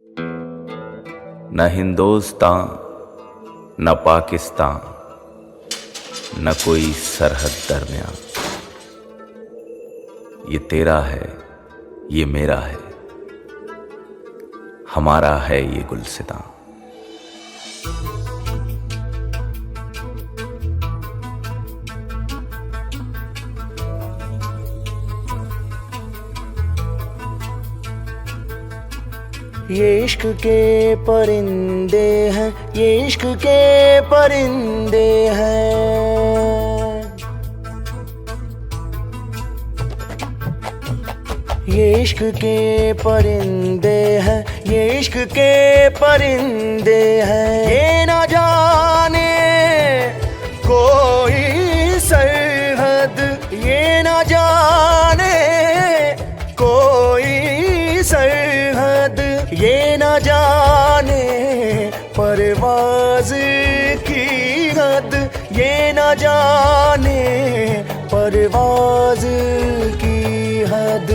न हिंदुस्तान न पाकिस्तान न कोई सरहद दरमियान। ये तेरा है, ये मेरा है, हमारा है ये गुलसितां। ये इश्क के परिंदे हैं, ये इश्क के परिंदे हैं। ये इश्क के परिंदे हैं, ये इश्क के परिंदे हैं। ये ना जाने कोई सरहद, ये ना जाने कोई सरहद, ये ना जाने परवाज़ की हद, ये ना जाने परवाज़ की हद।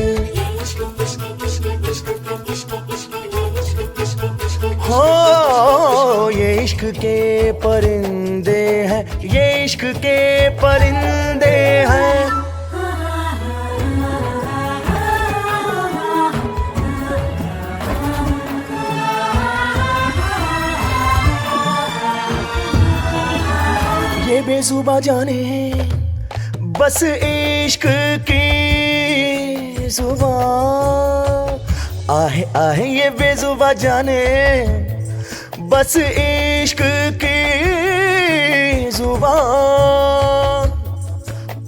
हो ये इश्क के परिंदे हैं, ये इश्क के परिंदे हैं। ये बेजुबा जाने बस इश्क की जुबान, आहे आहे ये बेजुबा जाने बस इश्क की जुबान।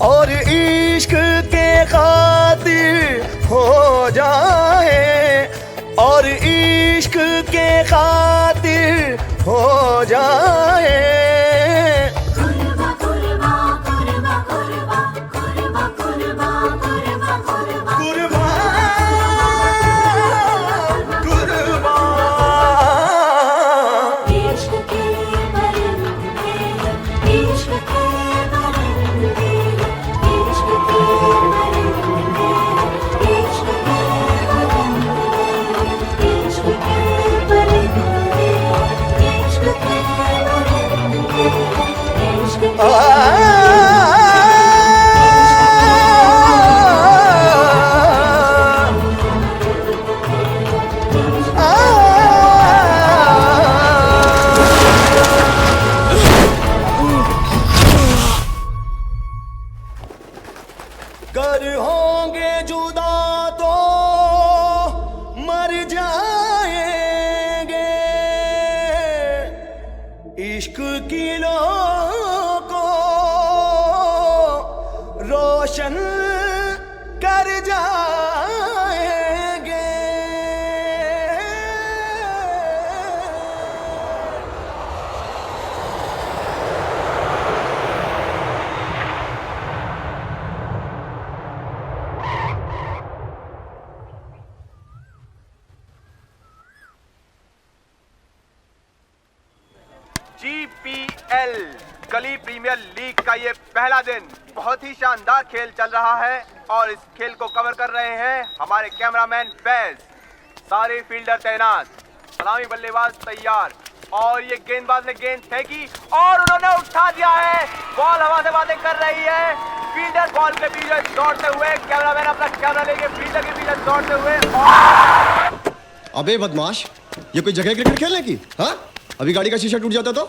और इश्क के खातिर हो जाए, और इश्क के खातिर हो जाए। गर होंगे जुदा तो मर जाएंगे, इश्क की लो को रोशन कर जाएंगे। GPL गली प्रीमियर लीग का ये पहला दिन बहुत ही शानदार खेल चल रहा है और इस खेल को कवर कर रहे हैं हमारे कैमरामैन फैज। सारे फील्डर तैनात, सलामी बल्लेबाज तैयार और ये गेंदबाज ने गेंद फेंकी और उन्होंने उठा दिया है। बॉल हवा से बातें कर रही है। फील्डर बॉल के पीछे दौड़ते हुए, कैमरामैन अपना कैमरा लेके फील्डर के पीछे दौड़ते हुए। अबे बदमाश, ये कोई जगह क्रिकेट खेलने की? हाँ, अभी गाड़ी का शीशा टूट जाता तो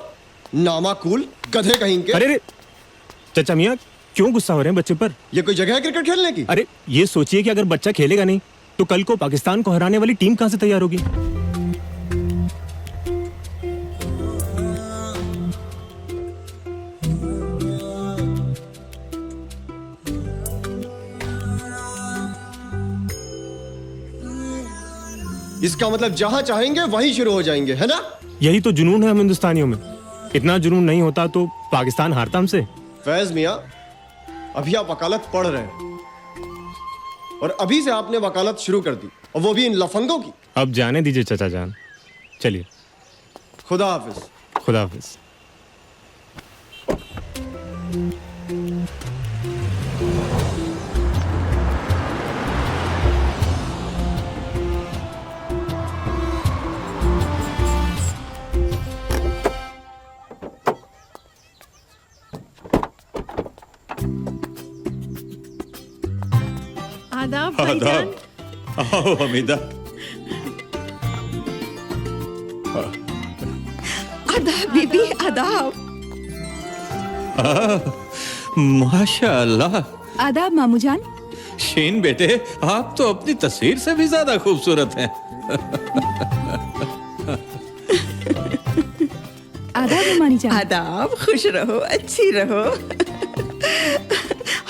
नामाकूल गधे कहीं के। अरे चाचा मियाँ, क्यों गुस्सा हो रहे हैं बच्चे पर? ये कोई जगह है क्रिकेट खेलने की? अरे ये सोचिए कि अगर बच्चा खेलेगा नहीं तो कल को पाकिस्तान को हराने वाली टीम कहां से तैयार होगी? इसका मतलब जहां चाहेंगे वहीं शुरू हो जाएंगे, है ना? यही तो जुनून है हम हिंदुस्तानियों में। इतना जुनून नहीं होता तो पाकिस्तान हारता हमसे। फैज मियाँ, अभी आप वकालत पढ़ रहे हैं और अभी से आपने वकालत शुरू कर दी, और वो भी इन लफंगों की। अब जाने दीजिए चाचा जान, चलिए। खुदा हाफिज। खुदा हाफिज। आदाब भाईजान। आओ हमीदा। आदाब बीबी, आदाब। माशाअल्लाह। आदाब मामू जान। शीन बेटे, आप तो अपनी तस्वीर से भी ज्यादा खूबसूरत हैं। आदाब मानी जान। आदाब, खुश रहो, अच्छी रहो।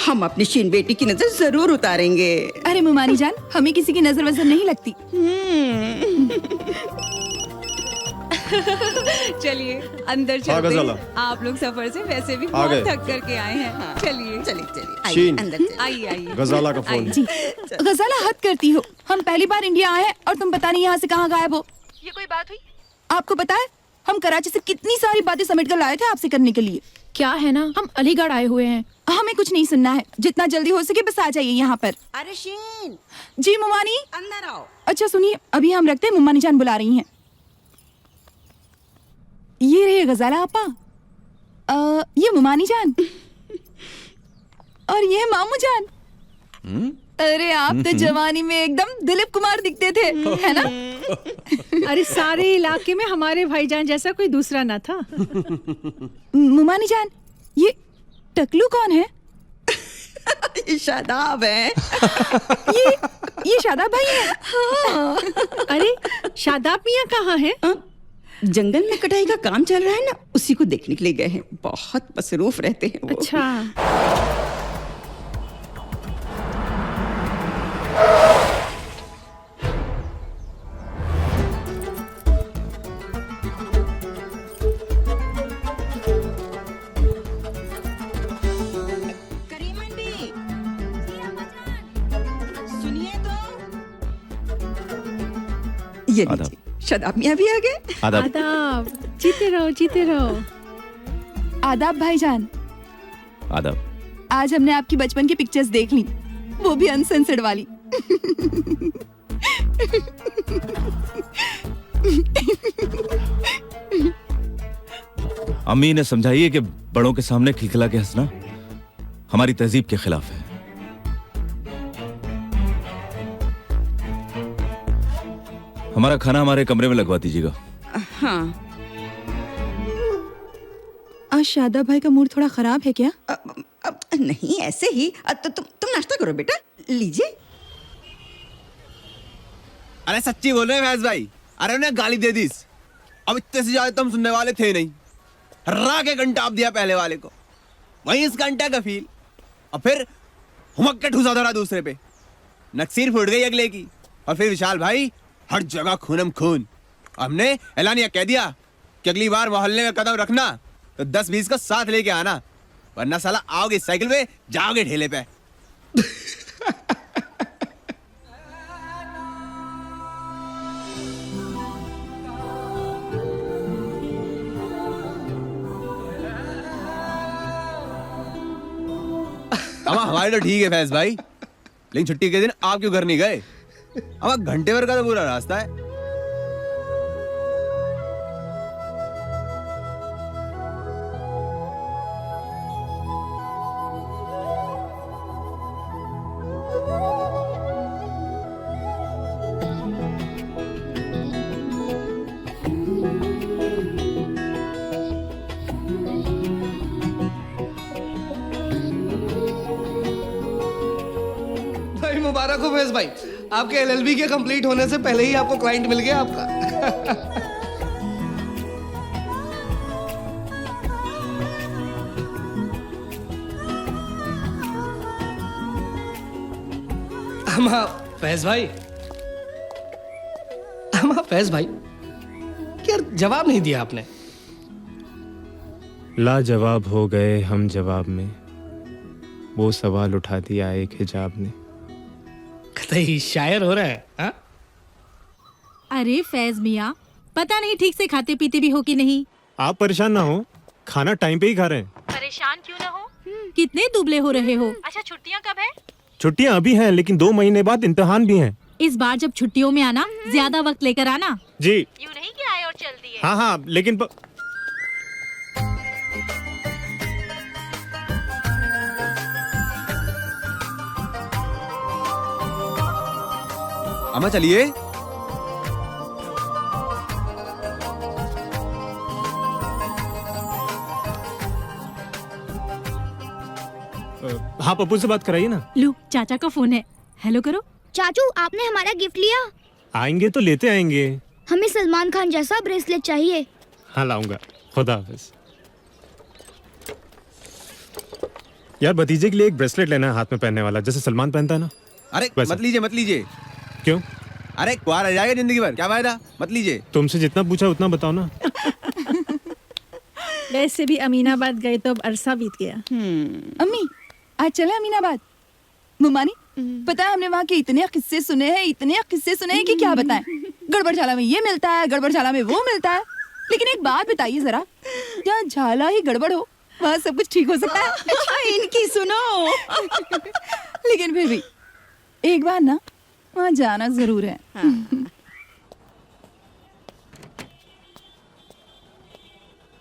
हम अपनी शीन बेटी की नजर जरूर उतारेंगे। अरे मुमानी जान, हमें किसी की नजर वजर नहीं लगती। चलिए अंदर चलते गजाला। हैं। आप लोग सफर से वैसे भी आ बहुत गए। थक करके आए हैं। चलिए चलिए शीन। अंदर चलिए। आइए आइए। गजाला का फोन। जी गजाला, हद करती हो। हम पहली बार इंडिया आए हैं और तुम पता नहीं यहाँ से कहाँ गायब हो। ये कोई बात हुई? आपको पता है हम कराची से कितनी सारी बातें समेट कर लाए थे आपसे करने के लिए। क्या है ना, हम अलीगढ़ आए हुए हैं। हमें कुछ नहीं सुनना है, जितना जल्दी हो सके बस आ जाइए यहाँ पर। अरे शीन, जी मुमानी। अंदर आओ। अच्छा सुनिए, अभी हम रखते हैं, मुमानी जान बुला रही हैं। ये रही गजाला आपा, ये मुमानी जान और ये मामू जान। अरे आप तो जवानी में एकदम दिलीप कुमार दिखते थे, है ना? अरे सारे इलाके में हमारे भाईजान जैसा कोई दूसरा ना था। मुमानी जान, ये टकलू कौन है? ये शादाब है। ये शादाब भाई है। अरे शादाब मियाँ कहाँ है? जंगल में कटाई का काम चल रहा है ना, उसी को देखने के लिए गए हैं। बहुत मसरूफ रहते हैं वो। अच्छा। करीमन भी सुनिए तो। ये आदाब। लीजिए, शादाब मियाँ भी आ गए। आदाब। आदाब, जीते रहो जीते रहो। आदाब भाईजान। आदाब। आज हमने आपकी बचपन की पिक्चर्स देख ली, वो भी अनसेंसर्ड वाली। अम्मी ने समझाइए कि बड़ों के सामने खिलखिला के हंसना हमारी तहजीब के खिलाफ है। हमारा खाना हमारे कमरे में लगवा दीजिएगा। हाँ, आज शादाब भाई का मूड थोड़ा खराब है क्या? अब नहीं, ऐसे ही। तो तुम नाश्ता करो बेटा, लीजिए। अरे सच्ची बोल रहे हैं फैज भाई। अरे उन्हें गाली दे दी। अब इतने से ज्यादा तुम सुनने वाले थे नहीं। हर्रा के घंटा आप दिया पहले वाले को, वहीं इस घंटा का फील, और फिर हुमक के ठूसा धरा दूसरे पे। नक्सीर फूट गई अगले की, और फिर विशाल भाई हर जगह खूनम खून। हमने ऐलानिया कह दिया कि अगली बार मोहल्ले में कदम रखना तो 10-20 का साथ लेके आना, वरना साला आओगे साइकिल पे, जाओगे ठेले पे। हमारे तो ठीक है फैज भाई, लेकिन छुट्टी के दिन आप क्यों घर नहीं गए? अब घंटे भर का तो पूरा रास्ता है। भाई मुबारक हो फैज भाई, आपके एलएलबी के कंप्लीट होने से पहले ही आपको क्लाइंट मिल गया आपका। फैज भाई, फैज भाई, क्या जवाब नहीं दिया आपने? लाजवाब हो गए हम जवाब में, वो सवाल उठा दिया एक हिजाब ने। कतई शायर हो रहा है हा? अरे फैज मियाँ, पता नहीं ठीक से खाते पीते भी हो कि नहीं। आप परेशान ना हो, खाना टाइम पे ही खा रहे हैं। परेशान क्यों ना हो? कितने दुबले हो रहे हो? अच्छा छुट्टियाँ कब है? छुट्टियां अभी हैं, लेकिन 2 महीने बाद इम्तिहान भी हैं। इस बार जब छुट्टियों में आना, ज्यादा वक्त लेकर आना। जी। यूँ नहीं कि आए और चल दिए। हाँ हाँ, लेकिन अम्मा चलिए। हाँ, पप्पू से बात कराइए ना। लो चाचा का फोन है, हेलो करो। चाचू आपने हमारा गिफ्ट लिया? आएंगे तो लेते आएंगे। हमें सलमान खान जैसा ब्रेसलेट चाहिए। हाँ लाऊंगा, खुदा हाफिज। यार भतीजे के लिए एक ब्रेसलेट लेना है हाथ में पहनने वाला, जैसे सलमान पहनता है ना। अरे वैसे। मत लीजिए मत लीजिए। क्यों? अरे कुआर रह जाएगा जिंदगी भर, क्या फायदा, मत लीजिए। तुमसे जितना पूछा उतना बताओ ना। वैसे भी अमीनाबाद गए तो अब अरसा बीत गया। अम्मी आज चले अमीनाबाद। मुमानी पता है हमने वहाँ के इतने किस्से सुने हैं कि क्या बताएं। गड़बड़ झाला में ये मिलता है, गड़बड़ झाला में वो मिलता है। लेकिन एक बात बताइए जरा, जहाँ झाला ही गड़बड़ हो वहाँ सब कुछ ठीक हो सकता है? अच्छा इनकी सुनो। लेकिन फिर भी एक बार ना वहाँ जाना जरूर है।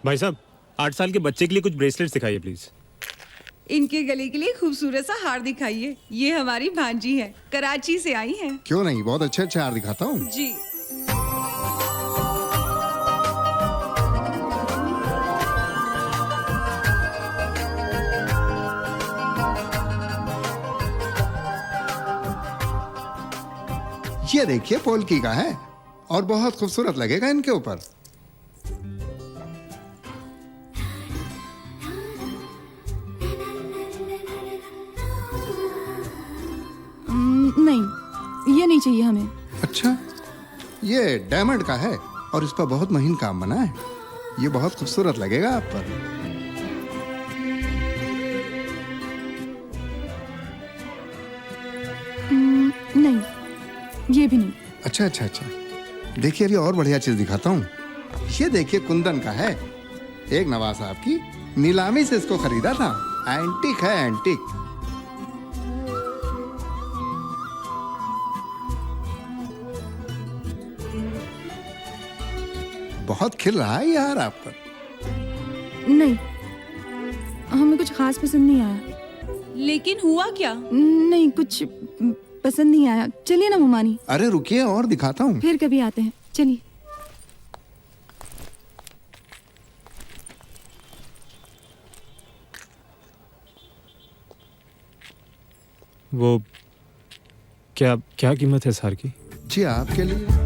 भाई साहब 8 साल के बच्चे के लिए कुछ ब्रेसलेट दिखाइए प्लीज। इनके गले के लिए खूबसूरत सा हार दिखाइए। ये हमारी भांजी है, कराची से आई है। क्यों नहीं, बहुत अच्छे अच्छे हार दिखाता हूँ जी। ये देखिए पोल्की का है और बहुत खूबसूरत लगेगा इनके ऊपर। नहीं ये नहीं चाहिए हमें। अच्छा, ये डायमंड का है और इस पर बहुत महीन काम बना है। ये बहुत खूबसूरत लगेगा आप पर। नहीं ये भी नहीं। अच्छा अच्छा अच्छा, देखिए अभी और बढ़िया चीज दिखाता हूँ। ये देखिए कुंदन का है। एक नवाब साहब की नीलामी से इसको खरीदा था। एंटीक है, एंटीक। बहुत खिल रहा है यार आप पर। नहीं हमें कुछ खास पसंद नहीं आया। लेकिन हुआ क्या? नहीं कुछ पसंद नहीं आया। चलिए ना मुमानी। अरे रुकिए और दिखाता हूँ। फिर कभी आते हैं, चलिए। वो क्या क्या कीमत है इस हार की? जी आपके लिए।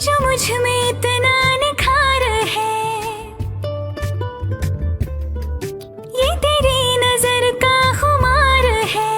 जो मुझ में इतना निखार है, ये तेरी नजर का खुमार है।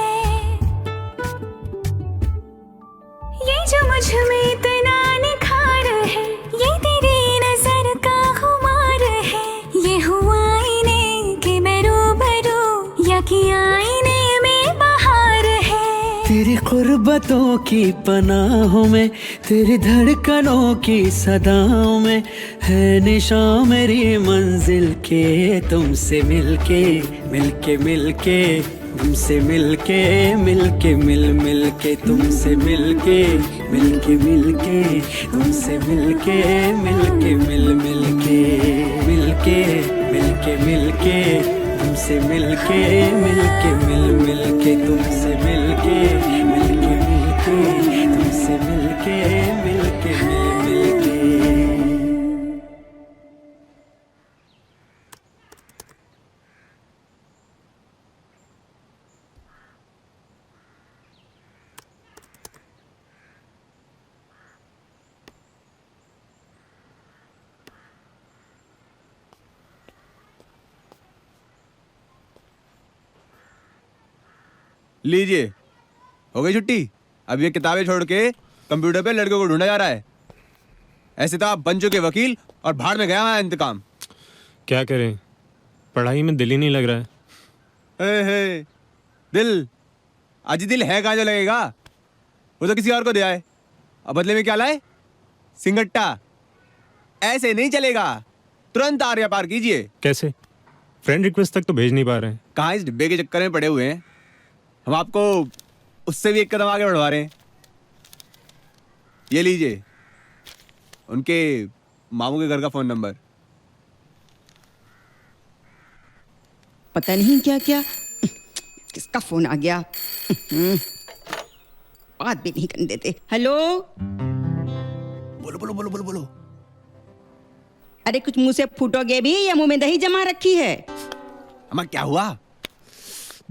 ये जो मुझ में इतना निखार है, ये तेरी नजर का खुमार है। ये हुआ आईने के मैं रूबरू, या कि आईने में बहार है। तेरी कुर्बतों की पनाहों में, तेरी धड़कनों की सदाओं में है निशान मेरी मंजिल के। तुमसे मिलके मिलके मिलके, तुमसे मिलके मिलके मिल मिलके, तुमसे मिलके मिलके मिलके, तुमसे मिलके मिलके मिल मिलके, मिलके मिलके मिलके, तुमसे मिलके मिलके मिल मिलके, तुमसे मिलके मिलके मिलके, तुमसे मिलके मिलके मिल मिलके। लीजिए, हो गई छुट्टी। अब ये किताबें छोड़ के कंप्यूटर पे लड़कों को ढूंढा जा रहा है। ऐसे तो आप बन चुके वकील और भाड़ में गया मैं इंतकाम। क्या करें, पढ़ाई में दिल ही नहीं लग रहा है। दिल आज दिल है कहाँ जो लगेगा। वो तो किसी और को दे आए, अब बदले में क्या लाए? सिंगट्टा। ऐसे नहीं चलेगा, तुरंत आर्या पार कीजिए। कैसे? फ्रेंड रिक्वेस्ट तक तो भेज नहीं पा रहे हैं। कहाँ इस डिब्बे के चक्कर में पड़े हुए हैं, हम आपको उससे भी एक कदम आगे बढ़वा रहे हैं। ये लीजिए उनके मामू के घर का फोन नंबर। पता नहीं क्या क्या किसका फोन आ गया। बात भी नहीं करने देते। हेलो, बोलो बोलो बोलो बोलो बोलो। अरे कुछ मुंह से फूटोगे भी या मुंह में दही जमा रखी है? हमारा क्या हुआ?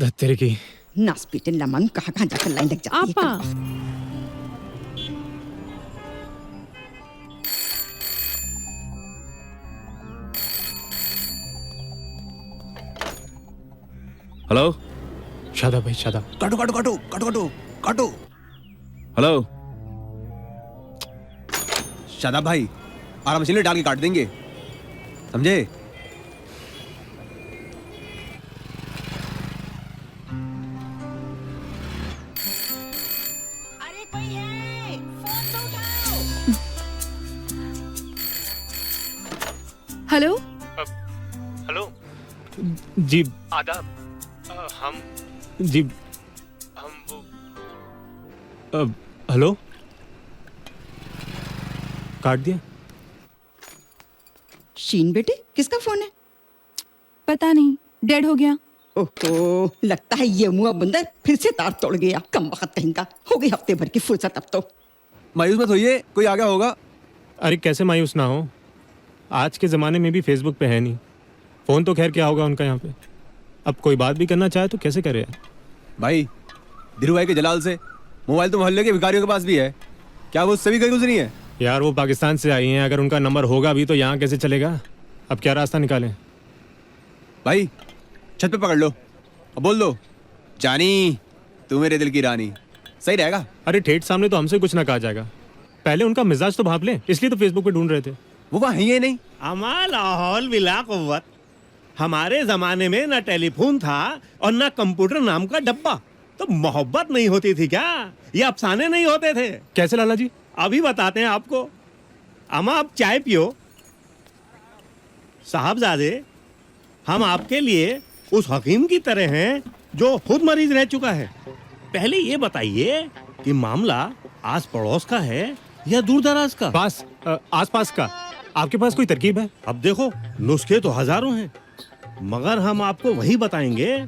तेरे की नास पीटे लमन कहाँ कहाँ जाकर लाइन लग जाती है। हेलो शादाब भाई, शादाब। काटो काटो काटो काटो काटो काटो। हेलो शादाब भाई, आराम से डाल के काट देंगे, समझे? अरे कोई है, फोन तो उठाओ। हेलो हेलो जी, आदाब। हम जी हम हेलो, काट दिया। शीन बेटे, किसका फोन है? पता नहीं, डेड हो गया। ओहो, लगता है ये मुआ बंदर फिर से तार तोड़ गया। कम वक्त कहीं का, हो गई हफ्ते भर की फुर्सत अब तो। मायूस मत होइए, कोई आ गया होगा। अरे कैसे मायूस ना हो, आज के ज़माने में भी फेसबुक पे है नहीं। फ़ोन तो खैर क्या होगा उनका यहाँ पे, अब कोई बात भी करना चाहे तो कैसे करे यार? भाई धीरू भाई के जलाल से मोबाइल तो मोहल्ले के भिखारियों के पास भी है, क्या वो उससे भी कहीं गुजरी है? यार वो पाकिस्तान से आई हैं, अगर उनका नंबर होगा भी तो यहाँ कैसे चलेगा? अब क्या रास्ता निकालें? भाई छत पे पकड़ लो और बोल दो, जानी तू मेरे दिल की रानी, सही रहेगा। अरे ठेठ सामने तो हमसे कुछ ना कहा जाएगा, पहले उनका मिजाज तो भाप लें, इसलिए तो फेसबुक पे ढूंढ रहे थे। वो वहाँ है ही नहीं। अमा लाहौल बिला कुव्वत, हमारे जमाने में ना टेलीफोन था और ना कंप्यूटर नाम का डब्बा, तो मोहब्बत नहीं होती थी क्या? ये अफसाने नहीं होते थे? कैसे लाला जी? अभी बताते हैं आपको। अमा आप चाय पियो। साहबजादे, हम आपके लिए उस हकीम की तरह हैं जो खुद मरीज रह चुका है। पहले ये बताइए कि मामला आस पड़ोस का है या दूर दराज का? पास आस पास का। आपके पास कोई तरकीब है? अब देखो, नुस्खे तो हजारों हैं, मगर हम आपको वही बताएंगे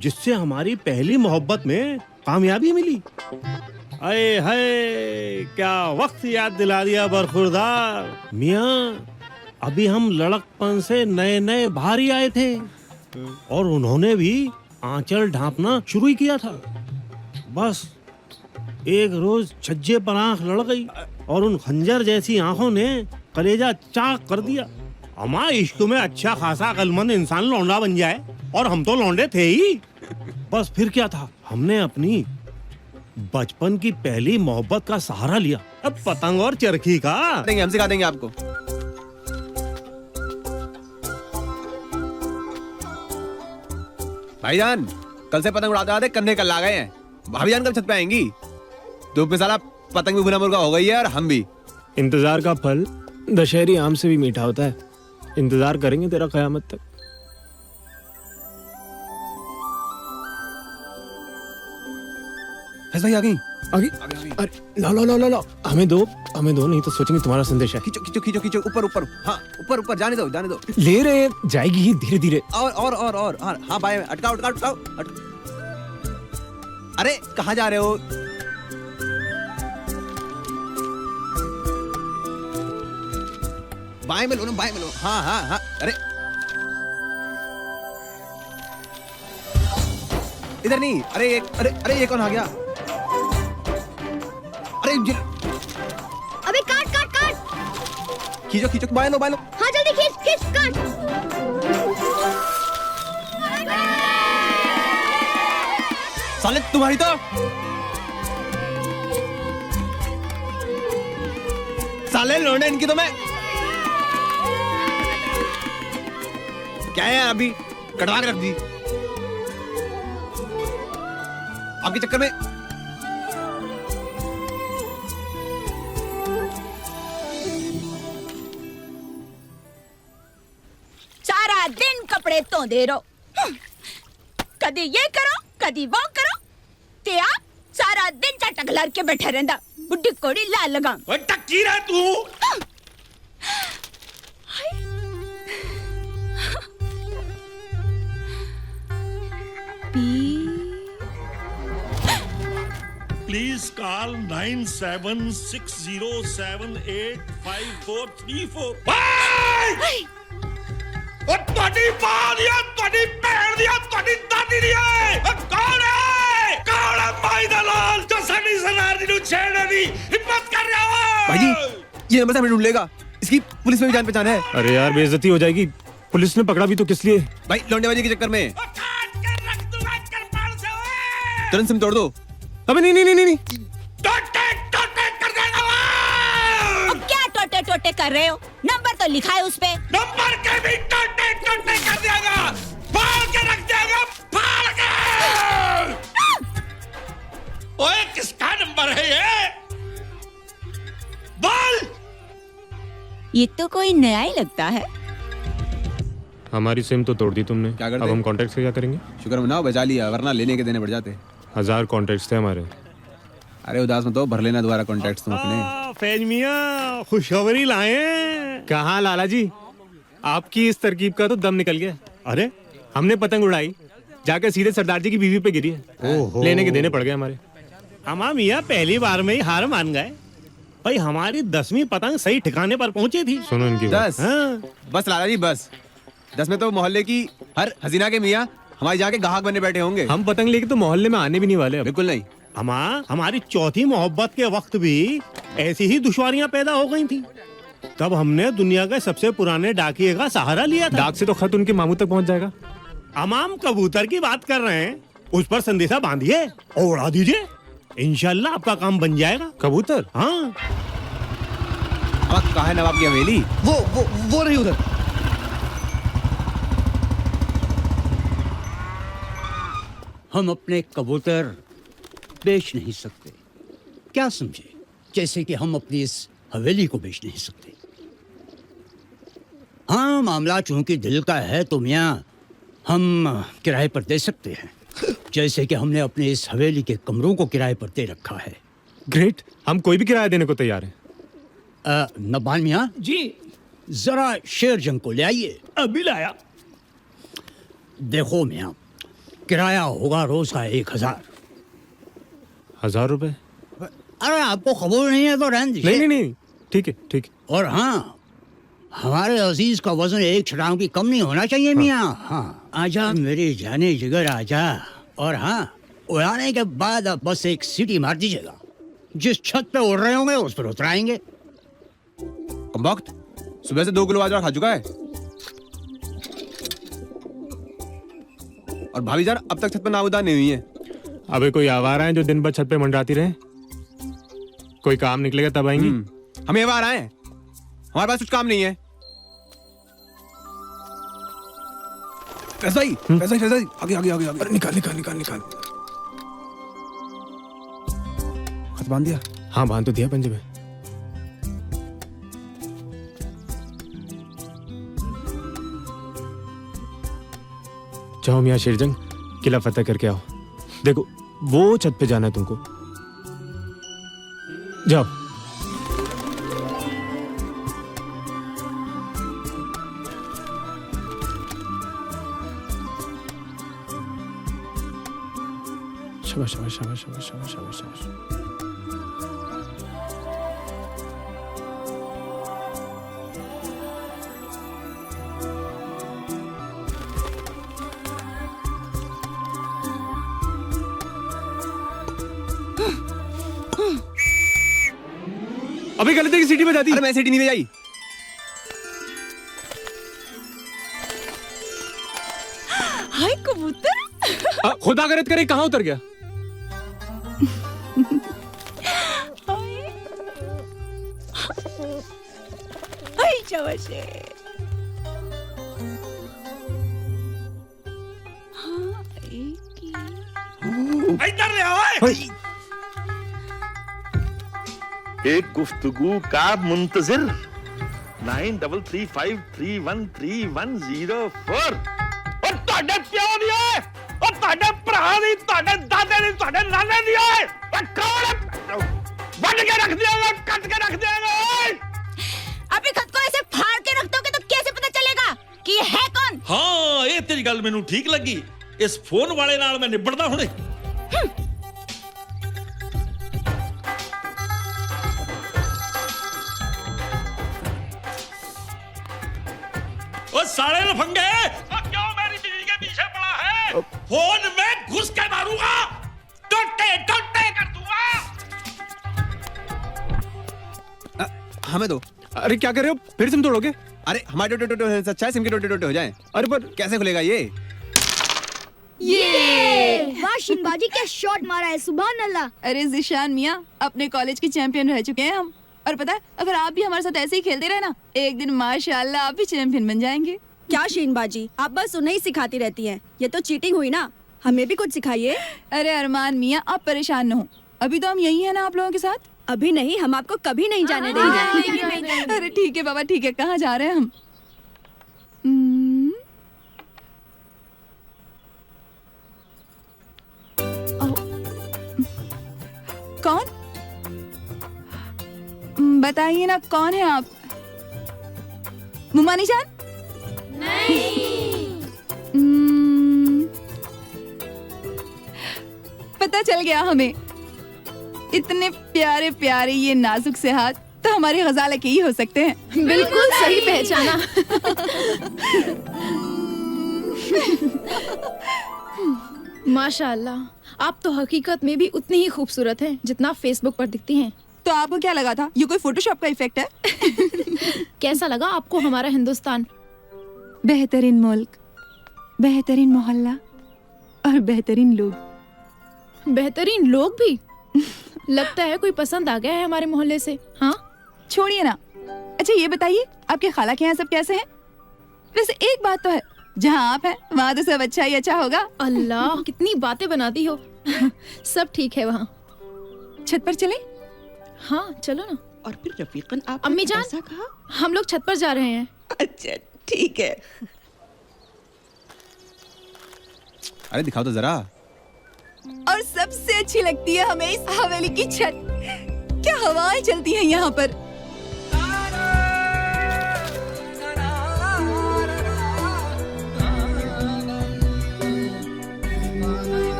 जिससे हमारी पहली मोहब्बत में कामयाबी मिली। अये है, क्या वक्त याद दिला दिया बरखुरदार। मियाँ, अभी हम लड़कपन से नए नए बाहर ही आए थे और उन्होंने भी आंचल ढांपना शुरू ही किया था। बस एक रोज छज्जे पर आंख लड़ गई और उन खंजर जैसी आंखों ने कलेजा चाक कर दिया। अमा इश्क में अच्छा खासा अक्लमंद इंसान लौंडा बन जाए, और हम तो लौंडे थे ही। बस फिर क्या था, हमने अपनी बचपन की पहली मोहब्बत का सहारा लिया। अब पतंग और चरखी का हम सिखा देंगे आपको। भाईजान, कल से पतंग उड़ाते आते कंधे कल आ गए हैं। भाभीजान कब छत पे आएंगी? धूप में साला पतंग भी भुना मुर्गा हो गई है और हम भी। इंतजार का फल दशहरी आम से भी मीठा होता है। इंतजार करेंगे तेरा कयामत तक। फैज भाई आ गई। अरे लो, हमें दो नहीं तो सोचेंगे तुम्हारा संदेश है। खींचो खींचो खींचो खींचो, ऊपर ऊपर, हाँ ऊपर ऊपर, जाने दो जाने दो। ले रहे, जाएगी धीरे धीरे। और हाँ बाएं में, अटकाओ अटकाओ अटकाओ अरे कहाँ जा रहे हो? बाएं में लो ना, बाएं में लो। हाँ हाँ हाँ, अरे इधर नहीं, अरे ये कौन आ गया? अरे अबे काट काट काट। खींचो खींचो, बाएं लो बाएं लो। हाँ जल्दी खींच खींच काट। साले तुम्हारी तो साले लौंडे इनकी तो मैं क्या है, अभी कटवा के रख दी आपके चक्कर में। कपड़े धोंदे रहो। कदी ये करो कदी वो करो ते आप सारा दिन झटक लड़ के बैठे रहंदा। बुड्ढी कोड़ी ला लगा। ओए टक्की रह तू। Please call 9760785434। भाई! ਉਹ ਤੁਹਾਡੀ ਮਾਂ ਦੀ ਆ, ਤੁਹਾਡੀ ਭੈਣ ਦੀ ਆ, ਤੁਹਾਡੀ ਦਾਦੀ ਦੀ ਆ। ਉਹ ਕੌਣ ਹੈ? ਕੌਣ ਹੈ ਭਾਈ ਦਾ ਲਾਲ ਜੋ ਸਾਡੀ ਸਰਦਾਰ ਜੀ ਨੂੰ ਛੇੜਨ ਦੀ ਹਿੰਮਤ ਕਰ ਰਿਹਾ ਹੈ? भाई जी, ये नंबर से हमें ढूंढ लेगा। इसकी पुलिस में भी जान पहचान है। अरे यार बेइज्जती हो जाएगी। पुलिस ने पकड़ा भी तो किस लिए? भाई लौंडेबाजी के चक्कर में। तुरंत सिम तोड़ दो। अबे नहीं नहीं नहीं नहीं। क्या टोटे टोटे कर रहे हो? नंबर तो लिखा है उस पे। नंबर के भी टोटे टोटे कर देगा। फाड़ के रख देगा, फाड़ के। ओए किसका नंबर है ये? बोल। ये तो कोई नया ही लगता है। हमारी सिम तो तोड़ दी तुमने। क्या करते? अब हम कॉन्टेक्ट से क्या करेंगे? शुक्र मनाओ बचा लिया, वरना लेने के देने पड़ जाते। 1000 कॉन्टेक्ट्स थे हमारे। अरे उदास मत हो, भर लेना दोबारा कॉन्टेक्ट्स तुम अपने। फैज मियाँ खुशखबरी लाए। कहाँ लाला जी, आपकी इस तरकीब का तो दम निकल गया। अरे हमने पतंग उड़ाई, जाकर सीधे सरदार जी की बीवी पे गिरी है। लेने के देने पड़ गए हमारे। अमा मियाँ पहली बार में ही हार मान गए। भाई हमारी 10वीं पतंग सही ठिकाने पर पहुंची थी। सुनो इनकी 10 बस लाला जी बस। 10 में तो मोहल्ले की हर हसीना के मियाँ हमारे जाके गाहक बने बैठे होंगे। हम पतंग लेके तो मोहल्ले में आने भी नहीं वाले। बिल्कुल नहीं। अमा हमारी चौथी मोहब्बत के वक्त भी ऐसी ही दुश्वारियां पैदा हो गई थी। तब हमने दुनिया के सबसे पुराने डाकिये का सहारा लिया था। डाक से तो खत उनके मामू तक पहुंच जाएगा। अमाम कबूतर की बात कर रहे हैं, उस पर संदेशा बांधिए और उड़ा दीजिए। इंशाल्लाह आपका काम बन जाएगा। कबूतर? हाँ। कहाँ है नवाब की हवेली? वो रही उधर। हम अपने कबूतर बेच नहीं सकते, क्या समझे? जैसे कि हम अपनी इस हवेली को बेच नहीं सकते। हाँ, मामला चूंकि दिल का है तो मियाँ हम किराए पर दे सकते हैं, जैसे कि हमने अपने इस हवेली के कमरों को किराए पर दे रखा है। ग्रेट, हम कोई भी किराया देने को तैयार हैं। नबान मियाँ जी, जरा शेर जंग को ले आइए। अभी लाया। देखो मियाँ, किराया होगा रोज का 1000। 1000 रुपए? अरे आपको खबर नहीं है तो रहने दीजिए। नहीं नहीं, ठीक है ठीक है। और हाँ, हमारे अजीज का वजन 1 छटांग की कम नहीं होना चाहिए मियाँ। हाँ, आजा मेरी जाने जिगर आजा। और हाँ, उड़ाने के बाद आप बस एक सीटी मार दीजिएगा। जिस छत पे उड़ रहे होंगे उस पर उतराएंगे। वक्त सुबह से 2 किलो बाजरा खा चुका है। और भाभी जान अब तक छत पर नाउदार नहीं हुई है। अबे कोई आवारा है जो दिन भर छत पे मंडराती रहे? कोई काम निकलेगा तब आएंगी। हम ये बार आए हैं, हमारे पास कुछ काम नहीं है। फैज भाई, आगे आगे आगे आगे। निकाल निकाल निकाल निकाल। हाथ बांध दिया? हाँ बांध तो दिया पंजे में। जाओ मियाँ शेरजंग, किला फतेह करके आओ। देखो वो छत पे जाना है तुमको। जाओ। शाबाश शाबाश शाबाश शाबाश शाबाश शाबाश शाबाश। अभी गलती की सीटी बजा दी। अरे मैं सीटी नहीं बजाई। हाय कबूतर। खुदा करत करे कहाँ उतर गया? हाय शाबाश। हाँ, इधर ले आओ। एक गुफ्तगू का मुंतजिर 9335313104। ਤੁਹਾਡੇ ਪਿਓ ਦੀ ਓਏ ਉਹ ਤੁਹਾਡੇ ਭਰਾ ਦੀ ਤੁਹਾਡੇ ਦਾਦੇ ਦੀ ਤੁਹਾਡੇ ਨਾਨੇ ਦੀ ਓਏ ਉਹ ਕੌਣ ਹੈ ਵੱਢ ਕੇ ਰੱਖ ਦਿਆਂਗਾ ਕੱਟ ਕੇ ਰੱਖ ਦਿਆਂगा ਓए अपने खुद को ऐसे फाड़ के रख दोगे तो कैसे पता चलेगा कि ये है कौन? ਹਾਂ ਇਹ ਤੇਰੀ ਗੱਲ ਮੈਨੂੰ ਠੀਕ ਲੱਗੀ ਇਸ ਫੋਨ ਵਾਲੇ ਨਾਲ ਮੈਂ ਨਿਬੜਦਾ ਹੁਣੇ ओ साले लफंगे क्यों मेरी बीवी के पीछे पड़ा है फोन में घुस के मारूंगा टोटे टोटे कर दूंगा हमें दो। अरे क्या कर रहे हो, फिर तुम तोड़ोगे? अरे हमारे टोटे टोटे होने से अच्छा है सिम के टोटे टोटे हो जाएं। अरे पर कैसे खुलेगा ये? वाह शिनबाजी क्या शॉट मारा है, सुभान अल्लाह। अरे जिशान मियां, अपने कॉलेज की चैंपियन रह चुके हैं हम। और पता है, अगर आप भी हमारे साथ ऐसे ही खेलते रहे ना, एक दिन माशाल्लाह आप भी चैंपियन बन जाएंगे। क्या शीनबाजी, आप बस उन्हें ही सिखाती रहती हैं। ये तो चीटिंग हुई ना, हमें भी कुछ सिखाइए। अरे अरमान मियां, आप परेशान न हो, अभी तो हम यही है ना आप लोगों के साथ। अभी नहीं, हम आपको कभी नहीं जाने देंगे। अरे ठीक है बाबा ठीक है, कहाँ जा रहे हैं हम? कौन? बताइए ना, कौन है आप? मुमानी जान? नहीं। पता चल गया हमें, इतने प्यारे प्यारे ये नाजुक से हाथ तो हमारे गजाला के ही हो सकते हैं। बिल्कुल सही पहचाना। माशाअल्लाह, आप तो हकीकत में भी उतनी ही खूबसूरत हैं जितना फेसबुक पर दिखती हैं। तो आपको क्या लगा था, ये कोई फोटोशॉप का इफेक्ट है? कैसा लगा आपको हमारा हिंदुस्तान? बेहतरीन मुल्क, बेहतरीन मोहल्ला और बेहतरीन लोग। बेहतरीन लोग भी? लगता है कोई पसंद आ गया है हमारे मोहल्ले से। हाँ छोड़िए ना। अच्छा ये बताइए, आपके खाला के यहाँ सब कैसे हैं? वैसे एक बात तो है, जहाँ आप हैं वहाँ तो सब अच्छा ही अच्छा होगा। अल्लाह, कितनी बातें बनाती हो। सब ठीक है वहाँ। छत पर चले? हाँ चलो ना। और फिर रफीकन आप अम्मी जान, कहा? हम लोग छत पर जा रहे हैं। अच्छा ठीक है। अरे दिखाओ तो जरा। और सबसे अच्छी लगती है हमें इस हवेली की छत। क्या हवाएं चलती हैं यहाँ पर।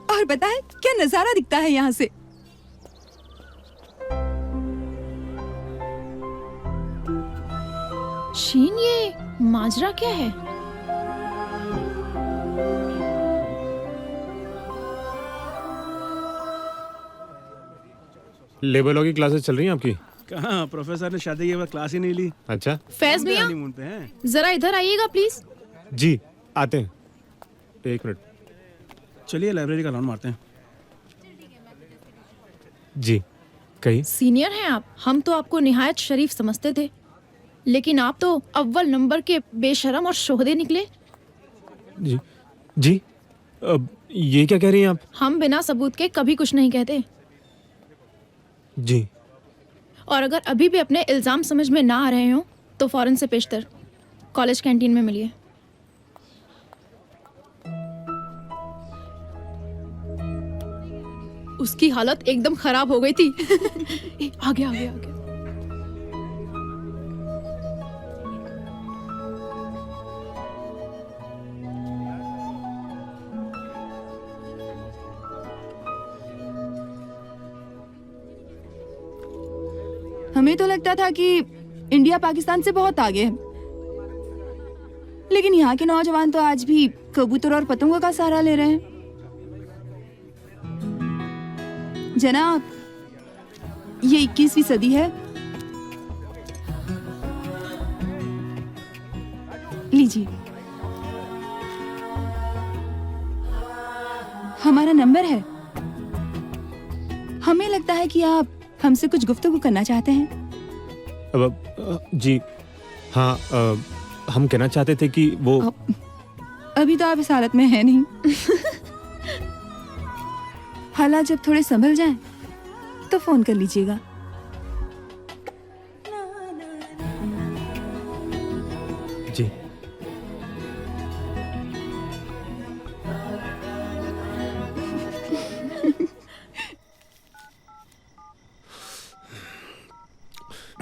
और पता है क्या नजारा दिखता है यहाँ से? शीन, ये माजरा क्या है? लेबर लॉ की क्लासेस चल रही हैं आपकी? कहाँ, प्रोफेसर ने शादी के बाद क्लास ही नहीं ली। अच्छा, फैज मियां, हनीमून पे हैं। जरा इधर आइएगा प्लीज। जी आते हैं, एक मिनट। चलिए लाइब्रेरी का राउंड मारते हैं। जी कहीं सीनियर हैं आप, हम तो आपको निहायत शरीफ समझते थे, लेकिन आप तो अव्वल नंबर के बेशरम और शोहदे निकले। जी जी, अब ये क्या कह रही हैं आप? हम बिना सबूत के कभी कुछ नहीं कहते। जी, और अगर अभी भी अपने इल्जाम समझ में ना आ रहे हो तो फौरन से पेशतर कॉलेज कैंटीन में मिलिए। उसकी हालत एकदम खराब हो गई थी। आगे आगे आगे। हमें तो लगता था कि इंडिया पाकिस्तान से बहुत आगे है, लेकिन यहाँ के नौजवान तो आज भी कबूतर और पतंगों का सहारा ले रहे हैं। जनाब, ये 21वीं सदी है। लीजिए, हमारा नंबर है। हमें लगता है कि आप हमसे कुछ गुफ्तगू करना चाहते हैं। अब जी हाँ, हम कहना चाहते थे कि वो अभी तो आप इस हालत में है नहीं। हालात जब थोड़े संभल जाएं, तो फोन कर लीजिएगा। जी।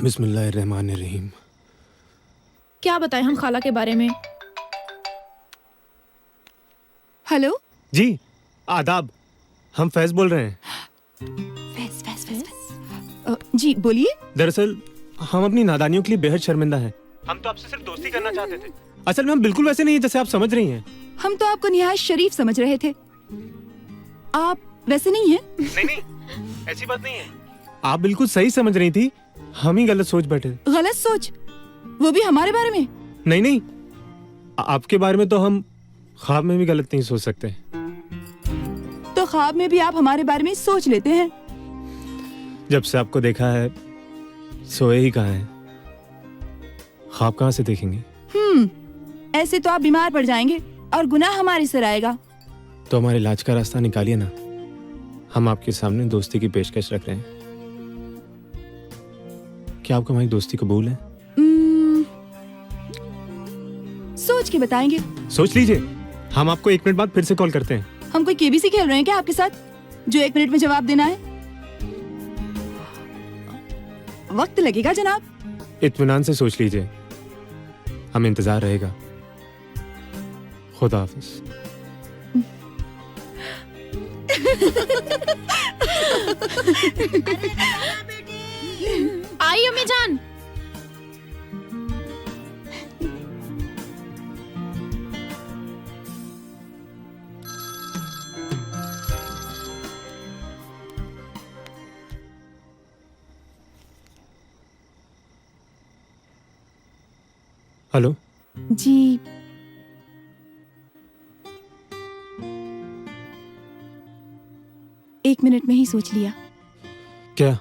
बिस्मिल्लाहिर्रहमानिर्रहीम। क्या बताएं हम खाला के बारे में? हेलो जी, आदाब। हम फैज बोल रहे हैं। जी बोलिए। दरअसल हम अपनी नादानियों के लिए बेहद शर्मिंदा हैं। हम तो आपसे सिर्फ दोस्ती करना चाहते थे। असल में हम बिल्कुल वैसे नहीं हैं जैसे आप समझ रही हैं। हम तो आपको निहायत शरीफ समझ रहे थे। आप वैसे नहीं हैं। नहीं, ऐसी बात नहीं है। आप बिल्कुल सही समझ रही थी, हम ही गलत सोच बैठे। गलत सोच? वो भी हमारे बारे में? नहीं, आपके बारे में तो हम ख्वाब में भी गलत नहीं सोच सकते। तो ख्वाब में भी आप हमारे बारे में सोच लेते हैं? जब से आपको देखा है, सोए ही कहाँ हैं। ख्वाब कहाँ से देखेंगे? ऐसे तो आप बीमार पड़ जाएंगे और गुनाह हमारे सिर आएगा। तो हमारे इलाज का रास्ता निकालिए ना। हम आपके सामने दोस्ती की पेशकश रख रहे हैं। क्या आपको हमारी दोस्ती कबूल है? सोच के बताएंगे। सोच लीजिए, हम आपको 1 मिनट बाद फिर से कॉल करते हैं। हम कोई केबीसी खेल रहे हैं क्या आपके साथ, जो 1 मिनट में जवाब देना है? वक्त लगेगा जनाब। इत्मीनान से सोच लीजिए, हम इंतजार रहेगा। खुदा हाफिज। आई अम्मी जान। हेलो जी, एक मिनट में ही सोच लिया। क्या?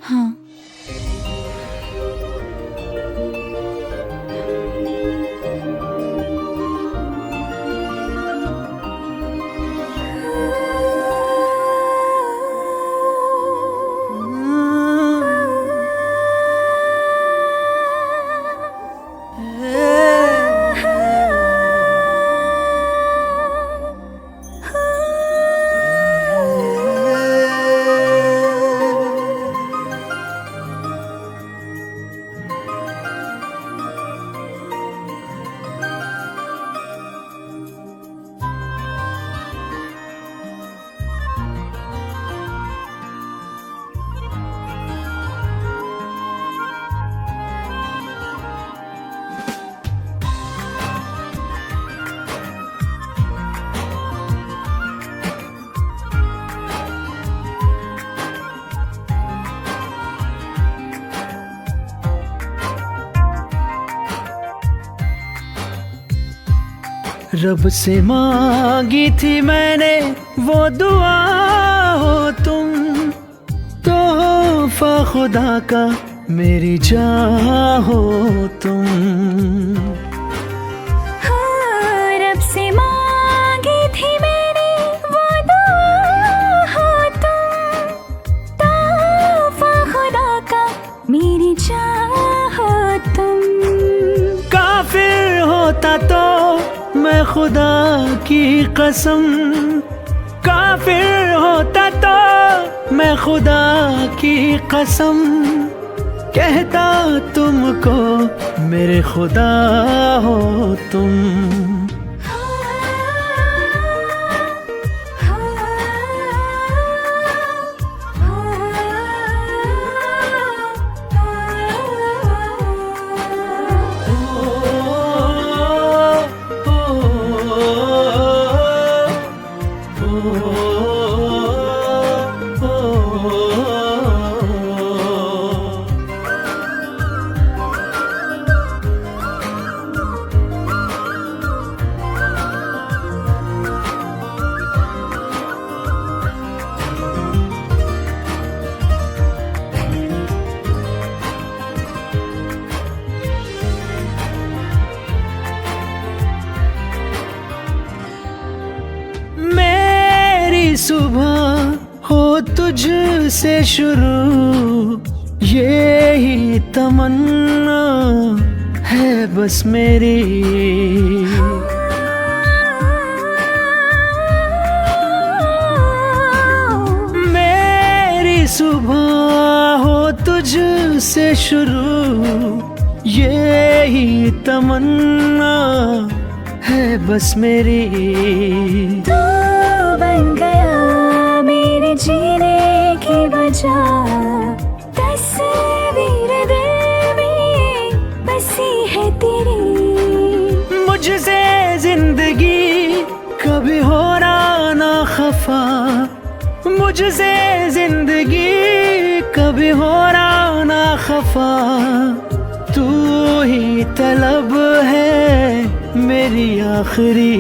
हाँ। रब से मांगी थी मैंने वो दुआ हो तुम, तोहफा खुदा का मेरी जान हो तुम। हाँ, रब से मांगी थी मैंने वो दुआ हो तुम, तोहफा खुदा का मेरी जान हो तुम। काफिर होता तो मैं खुदा की कसम, काफिर होता तो मैं खुदा की कसम कहता तुमको मेरे खुदा हो तुम। सुबह हो तुझसे शुरू, यही तमन्ना है बस मेरी। मेरी सुबह हो तुझसे शुरू, यही तमन्ना है बस मेरी। तू बन गया मेरे जीने की वजह, तस्वीर दिल में बसी है तेरी। मुझसे जिंदगी कभी होना ना खफा, मुझसे जिंदगी कभी होना ना खफा। तू ही तलब है मेरी आखिरी।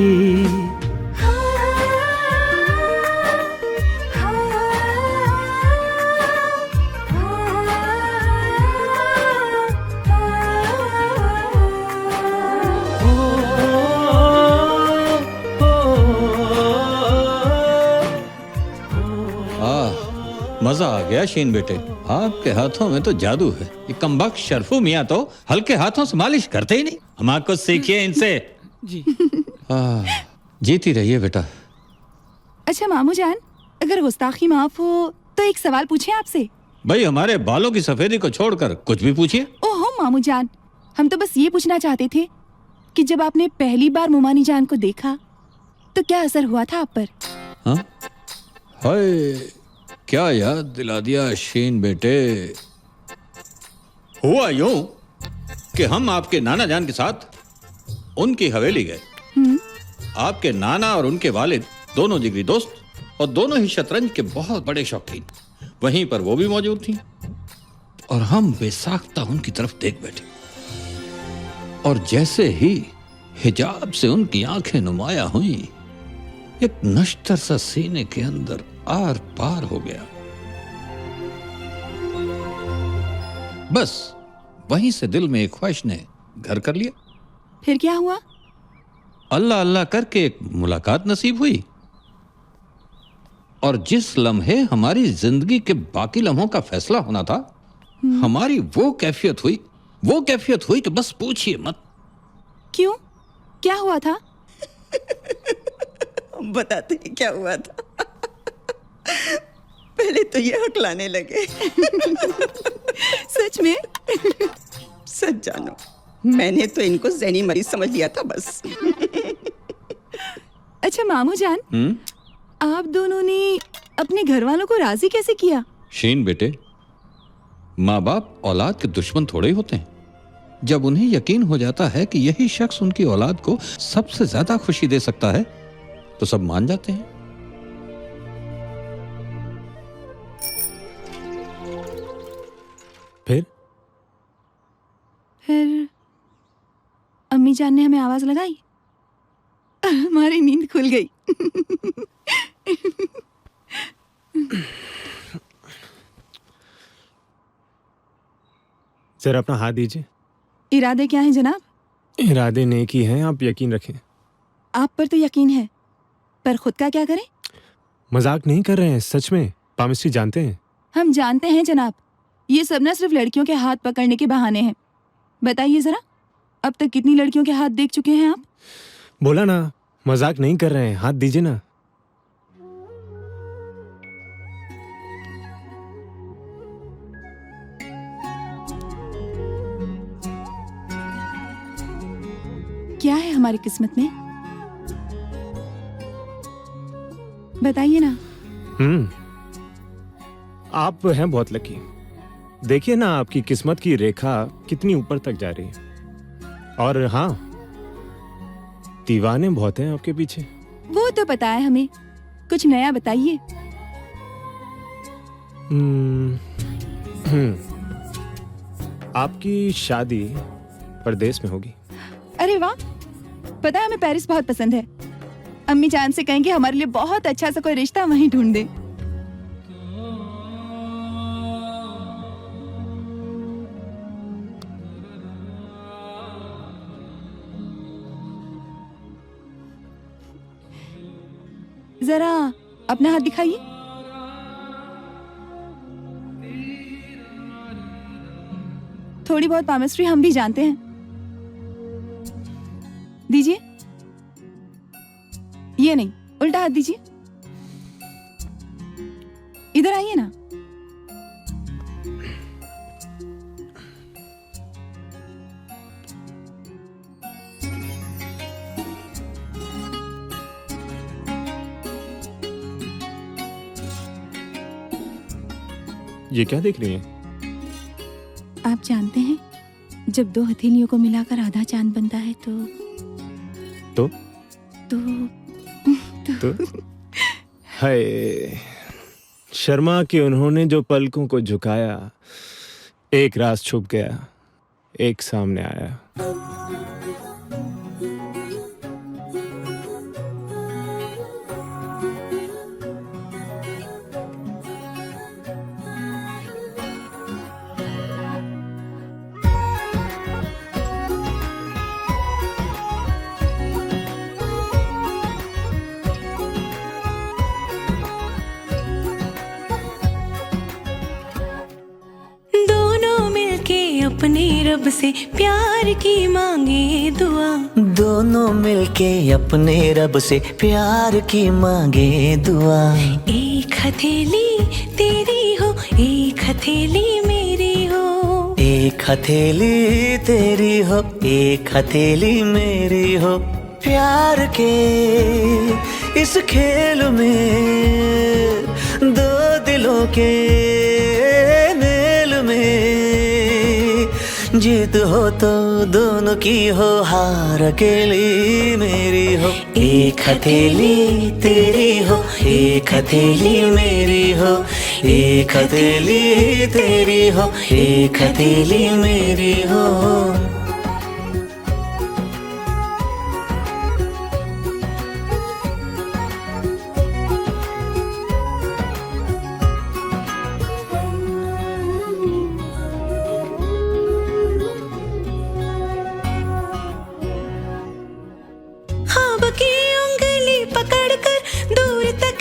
मजा आ गया शीन बेटे, आपके हाथों में तो जादू है। ये कमबख्त शरफू मियाँ तो हल्के हाथों से मालिश करते ही नहीं। हम आपको सीखिए इनसे। जी। जीती रहिए बेटा। अच्छा मामू जान, अगर गुस्ताखी माफ हो तो एक सवाल पूछे आपसे। भाई हमारे बालों की सफेदी को छोड़कर कुछ भी पूछिए। ओहो मामू जान, हम तो बस ये पूछना चाहते थे कि जब आपने पहली बार मुमानी जान को देखा तो क्या असर हुआ था आप पर? हाँ? हाय, क्या याद दिला दिया शीन बेटे। हुआ यूं कि हम आपके नाना जान के साथ उनकी हवेली गए। आपके नाना और उनके वालिद दोनों जिगरी दोस्त और दोनों ही शतरंज के बहुत बड़े शौकीन। वहीं पर वो भी मौजूद थी और हम बेसाख्ता उनकी तरफ देख बैठे। और जैसे ही हिजाब से उनकी आंखें नुमाया हुई, एक नश्तर सा सीने के अंदर आर पार हो गया। बस वहीं से दिल में एक ख्वाहिश ने घर कर लिया। फिर क्या हुआ? अल्लाह अल्लाह करके एक मुलाकात नसीब हुई और जिस लम्हे हमारी जिंदगी के बाकी लम्हों का फैसला होना था, हमारी वो कैफियत हुई कि बस पूछिए मत। क्यों? क्या हुआ था? बताते हैं क्या हुआ था। पहले तो ये हकलाने लगे। सच में? सच जानो, मैंने तो इनको ज़हनी मरीज समझ लिया था बस। अच्छा मामू जान, आप दोनों ने अपने घर वालों को राजी कैसे किया? शीन बेटे, माँ बाप औलाद के दुश्मन थोड़े ही होते हैं। जब उन्हें यकीन हो जाता है कि यही शख्स उनकी औलाद को सबसे ज्यादा खुशी दे सकता है तो सब मान जाते हैं। फिर अम्मी जान ने हमें आवाज लगाई, हमारी नींद खुल गई। जरा अपना हाथ दीजिए। इरादे क्या हैं जनाब? इरादे नेक ही हैं, आप यकीन रखें। आप पर तो यकीन है, पर खुद का क्या करें? मजाक नहीं कर रहे हैं, सच में। पामिस्ट्री जानते हैं? हम जानते हैं जनाब, ये सब ना सिर्फ लड़कियों के हाथ पकड़ने के बहाने हैं। बताइए जरा, अब तक कितनी लड़कियों के हाथ देख चुके हैं आप? बोला ना, मजाक नहीं कर रहे हैं, हाथ दीजिए ना। क्या है हमारी किस्मत में? बताइए ना। आप हैं बहुत लकी। देखिए ना, आपकी किस्मत की रेखा कितनी ऊपर तक जा रही है। और हाँ, दीवाने बहुत हैं आपके पीछे। वो तो पता है हमें, कुछ नया बताइए। आपकी शादी परदेश में होगी। अरे वाह, पता है हमें पेरिस बहुत पसंद है। अम्मी जान से कहेंगे हमारे लिए बहुत अच्छा सा कोई रिश्ता वहीं ढूंढ दे। जरा अपना हाथ दिखाइए। थोड़ी बहुत पामिस्ट्री हम भी जानते हैं। दीजिए। ये नहीं, उल्टा हाथ दीजिए। इधर आइए ना। ये क्या देख रही हैं? आप जानते हैं, जब दो हथेलियों को मिलाकर आधा चांद बनता है तो हाय शर्मा कि उन्होंने जो पलकों को झुकाया, एक राज छुप गया, एक सामने आया। अपने रब से प्यार की मांगे दुआ, दोनों मिलके अपने रब से प्यार की मांगे दुआ। एक हथेली तेरी हो, एक हथेली मेरी हो, एक हथेली तेरी हो, एक हथेली मेरी हो। प्यार के इस खेल में दो दिलों के मेल में जीत हो तो दोनों की हो, हार अकेली मेरी हो। एक हथेली तेरी हो, एक हथेली मेरी हो, एक हथेली तेरी हो, एक हथेली मेरी हो।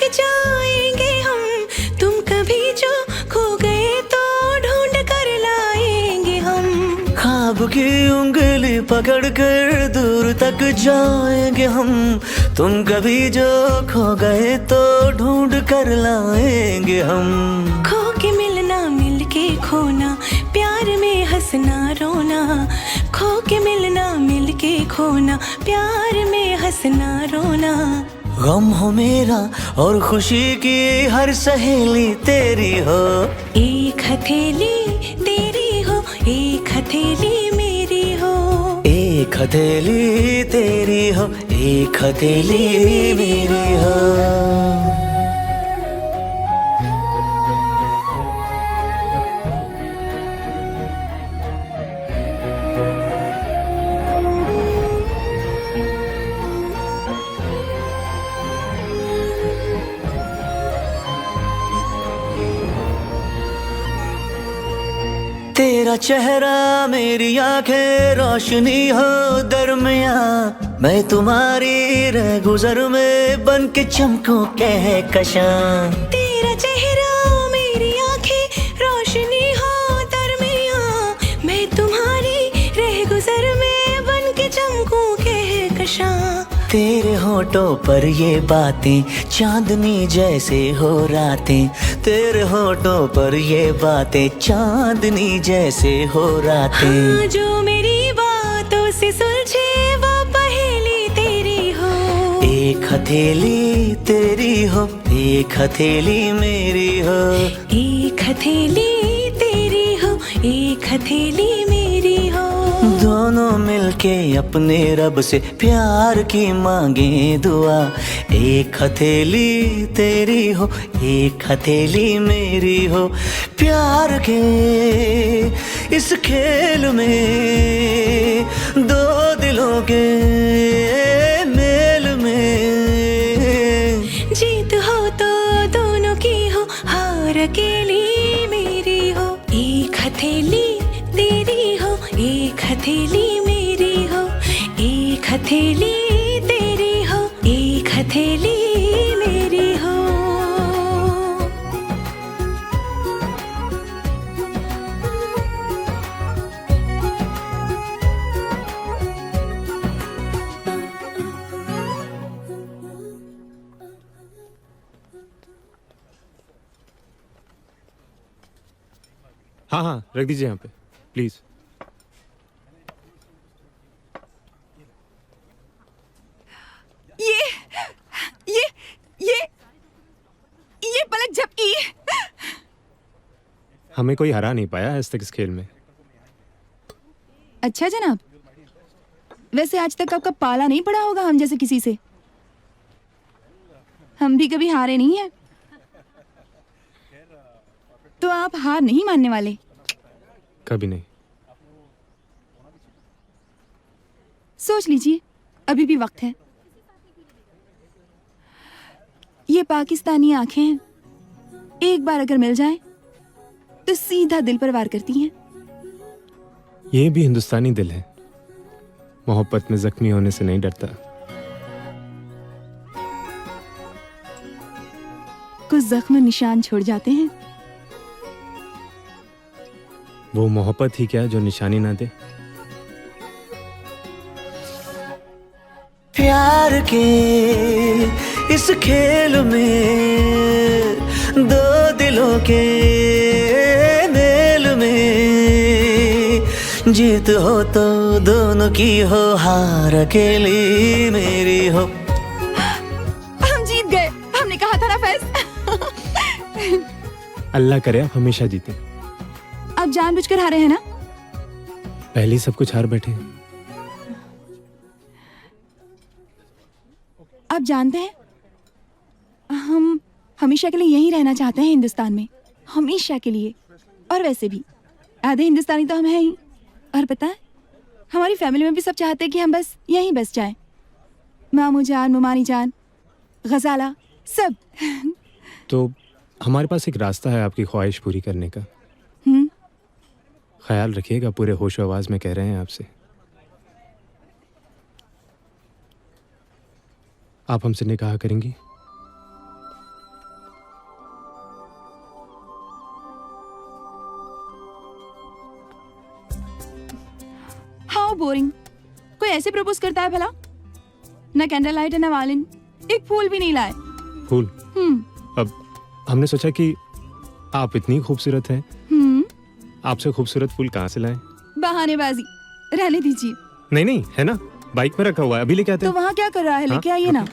जाएंगे हम, तुम कभी जो खो गए तो ढूंढ कर लाएंगे हम। ख्वाब की उंगली पकड़ कर दूर तक जाएंगे हम, तुम कभी जो खो गए तो ढूंढ कर लाएंगे हम। खो के मिलना, मिल के खोना, प्यार में हंसना रोना। खो के मिलना, मिल के खोना, प्यार में हंसना रोना। गम हो मेरा और खुशी की हर सहेली तेरी हो। एक हथेली तेरी हो, एक हथेली मेरी हो, एक हथेली तेरी हो, एक हथेली मेरी हो। तेरा चेहरा मेरी आंखें रोशनी हो दरमिया, मैं तुम्हारी रह गुजर में बन के चमकूं कहकशां। तेरा चेहरा मेरी आंखें रोशनी हो दरमिया, मैं तुम्हारी रह गुजर में बन के चमकूं कहकशां। तेरे होठों पर ये बातें चांदनी जैसे हो रातें, तेरे होठों पर ये बातें चांदनी जैसे हो रातें। हाँ, जो मेरी बातों से सुलझे वो पहेली तेरी हो। एक हथेली तेरी हो, एक हथेली मेरी हो, एक हथेली तेरी हो, एक हथेली मेरी हो। दोनों मिलके अपने रब से प्यार की मांगे दुआ। एक हथेली तेरी हो, एक हथेली मेरी हो। प्यार के इस खेल में दो दिलों के मेल में जीत हो तो दोनों की हो, हार अकेली मेरी हो। एक हथेली तेरी हो, एक हथेली मेरी हो, एक हथेली तेरी हो, एक हथेली मेरी हो। हाँ हाँ रख दीजिए यहाँ पे प्लीज। ये पलक झपकी। हमें कोई हरा नहीं पाया आज तक इस खेल में। अच्छा जनाब, वैसे आज तक आपका पाला नहीं पड़ा होगा हम जैसे किसी से। हम भी कभी हारे नहीं हैं, तो आप हार नहीं मानने वाले। कभी नहीं। सोच लीजिए, अभी भी वक्त है। ये पाकिस्तानी आंखें हैं, एक बार अगर मिल जाएं, तो सीधा दिल पर वार करती हैं। ये भी हिंदुस्तानी दिल है, मोहब्बत में जख्मी होने से नहीं डरता। कुछ जख्म निशान छोड़ जाते हैं। वो मोहब्बत ही क्या जो निशानी ना दे। प्यार के इस खेल में दो दिलों के मेल में जीत हो तो दोनों की हो, हार अकेली मेरी हो। हम जीत गए, हमने कहा था ना फैज। अल्लाह करे आप हमेशा जीते। आप जानबूझकर हारे हैं ना? पहले ही सब कुछ हार बैठे हैं। आप जानते हैं, हम हमेशा के लिए यहीं रहना चाहते हैं हिंदुस्तान में, हमेशा के लिए। और वैसे भी आधे हिंदुस्तानी तो हम हैं ही। और पता है, हमारी फैमिली में भी सब चाहते हैं कि हम बस यहीं बस जाएं। मामू जान, मुमानी जान, गजाला, सब। तो हमारे पास एक रास्ता है आपकी ख्वाहिश पूरी करने का। ख्याल रखिएगा, पूरे होश आवाज में कह रहे हैं आपसे। आप हमसे निकाह करेंगी? How boring. कोई ऐसे प्रपोज करता है भला? ना कैंडल लाइट है ना वालिन, एक फूल भी नहीं लाए। फूल? अब हमने सोचा कि आप इतनी खूबसूरत हैं, आपसे खूबसूरत फूल कहाँ से लाएं? बहानेबाजी, रहने दीजिए। नहीं नहीं, है ना, बाइक में रखा हुआ है, अभी लेके आते तो हैं। वहाँ क्या कर रहा है? लेके आइए ना।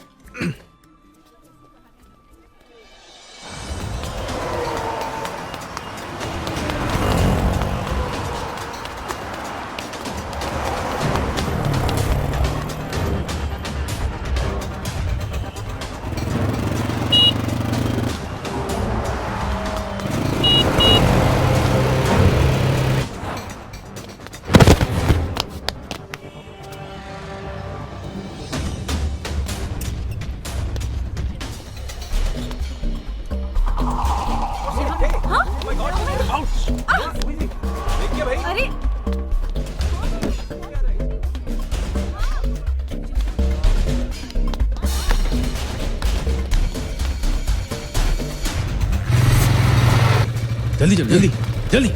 अरे जल्दी चल, जल्दी जल्दी।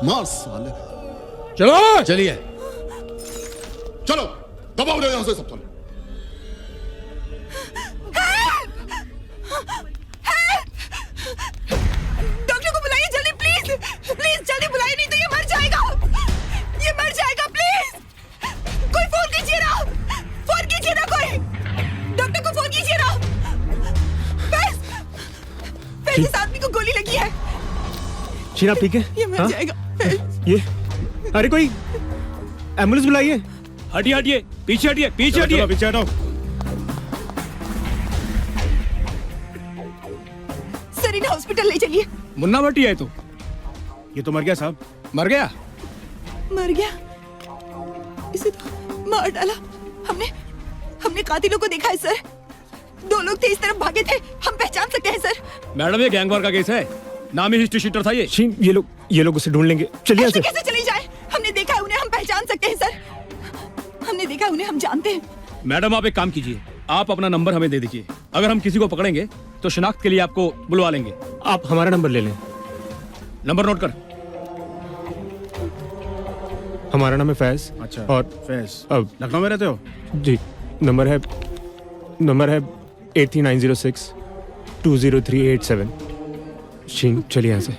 मार साले। चलो चलिए, चलो दबाओ यहाँ से सब। चलो डॉक्टर को बुलाइए जल्दी, प्लीज प्लीज जल्दी बुलाइए, नहीं तो ये मर जाएगा, ये मर जाएगा। प्लीज कोई फोन कीजिए ना, फोन कीजिए ना, कोई डॉक्टर को फोन कीजिए ना। फैज, इस आदमी को गोली लगी है। शीना ठीक है? ये मर जाएगा। ये अरे कोई एम्बुलेंस बुलाइए। हटिए हटिए, पीछे हटिए, पीछे हटिए, पीछे हटाओ। सरीना हॉस्पिटल ले चलिए। मुन्ना भट्टी है तो ये तो मर गया साहब, मर गया? मर गया? इसे तो मार डाला। हमने कातिलों को देखा है सर। 2 लोग थे, इस तरफ भागे थे। हम पहचान सकते हैं सर। मैडम ये गैंगवार का केस है, नामी हिस्ट्री शीटर था ये। शीन, ये लोग उसे ढूंढ लेंगे। चलिए ऐसे कैसे चली जाए? हमने देखा है उन्हें, हम पहचान सकते हैं सर। हमने देखा है उन्हें, हम जानते हैं। मैडम आप एक काम कीजिए, आप अपना नंबर हमें दे दीजिए। अगर हम किसी को पकड़ेंगे तो शिनाख्त के लिए आपको बुलवा लेंगे। आप हमारा नंबर ले लें। नंबर नोट कर। हमारा नाम है फैज। अच्छा, और फैज अब लखनऊ में रहते हो? जी। नंबर है 83906 20387। शीन, चलिए यहाँ से।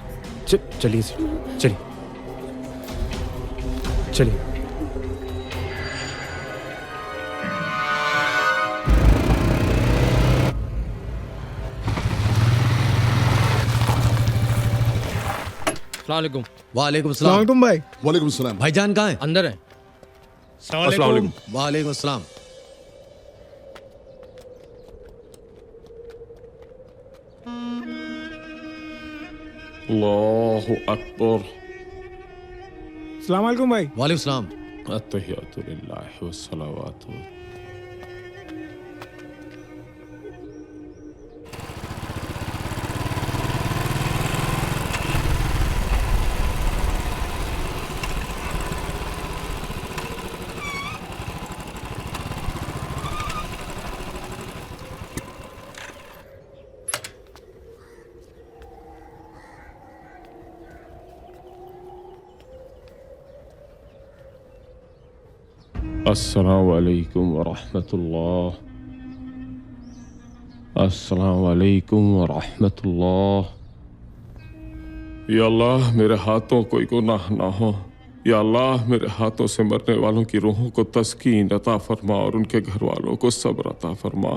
चलिए चलिए चलिए। अस्सलामुअलैकुम। वालेकुम सलाम। तुम भाई। वालेकुम सलाम। भाईजान कहाँ है? अंदर है। अस्सलामुअलैकुम। वालेकुम सलाम। अल्लाहु अकबर। अस्सलामुअलैकुम भाई। वालेकुम सलाम। अत्तहियातु लिल्लाहि वस्सलावातु। अस्सलामु अलैकुम वरहमतुल्लाह। अस्सलामु अलैकुम वरहमतुल्लाह। या अल्लाह मेरे हाथों कोई गुनाह ना हो। या अल्लाह मेरे हाथों से मरने वालों की रूहों को तस्कीन अता फरमा और उनके घर वालों को सब्र अता फरमा।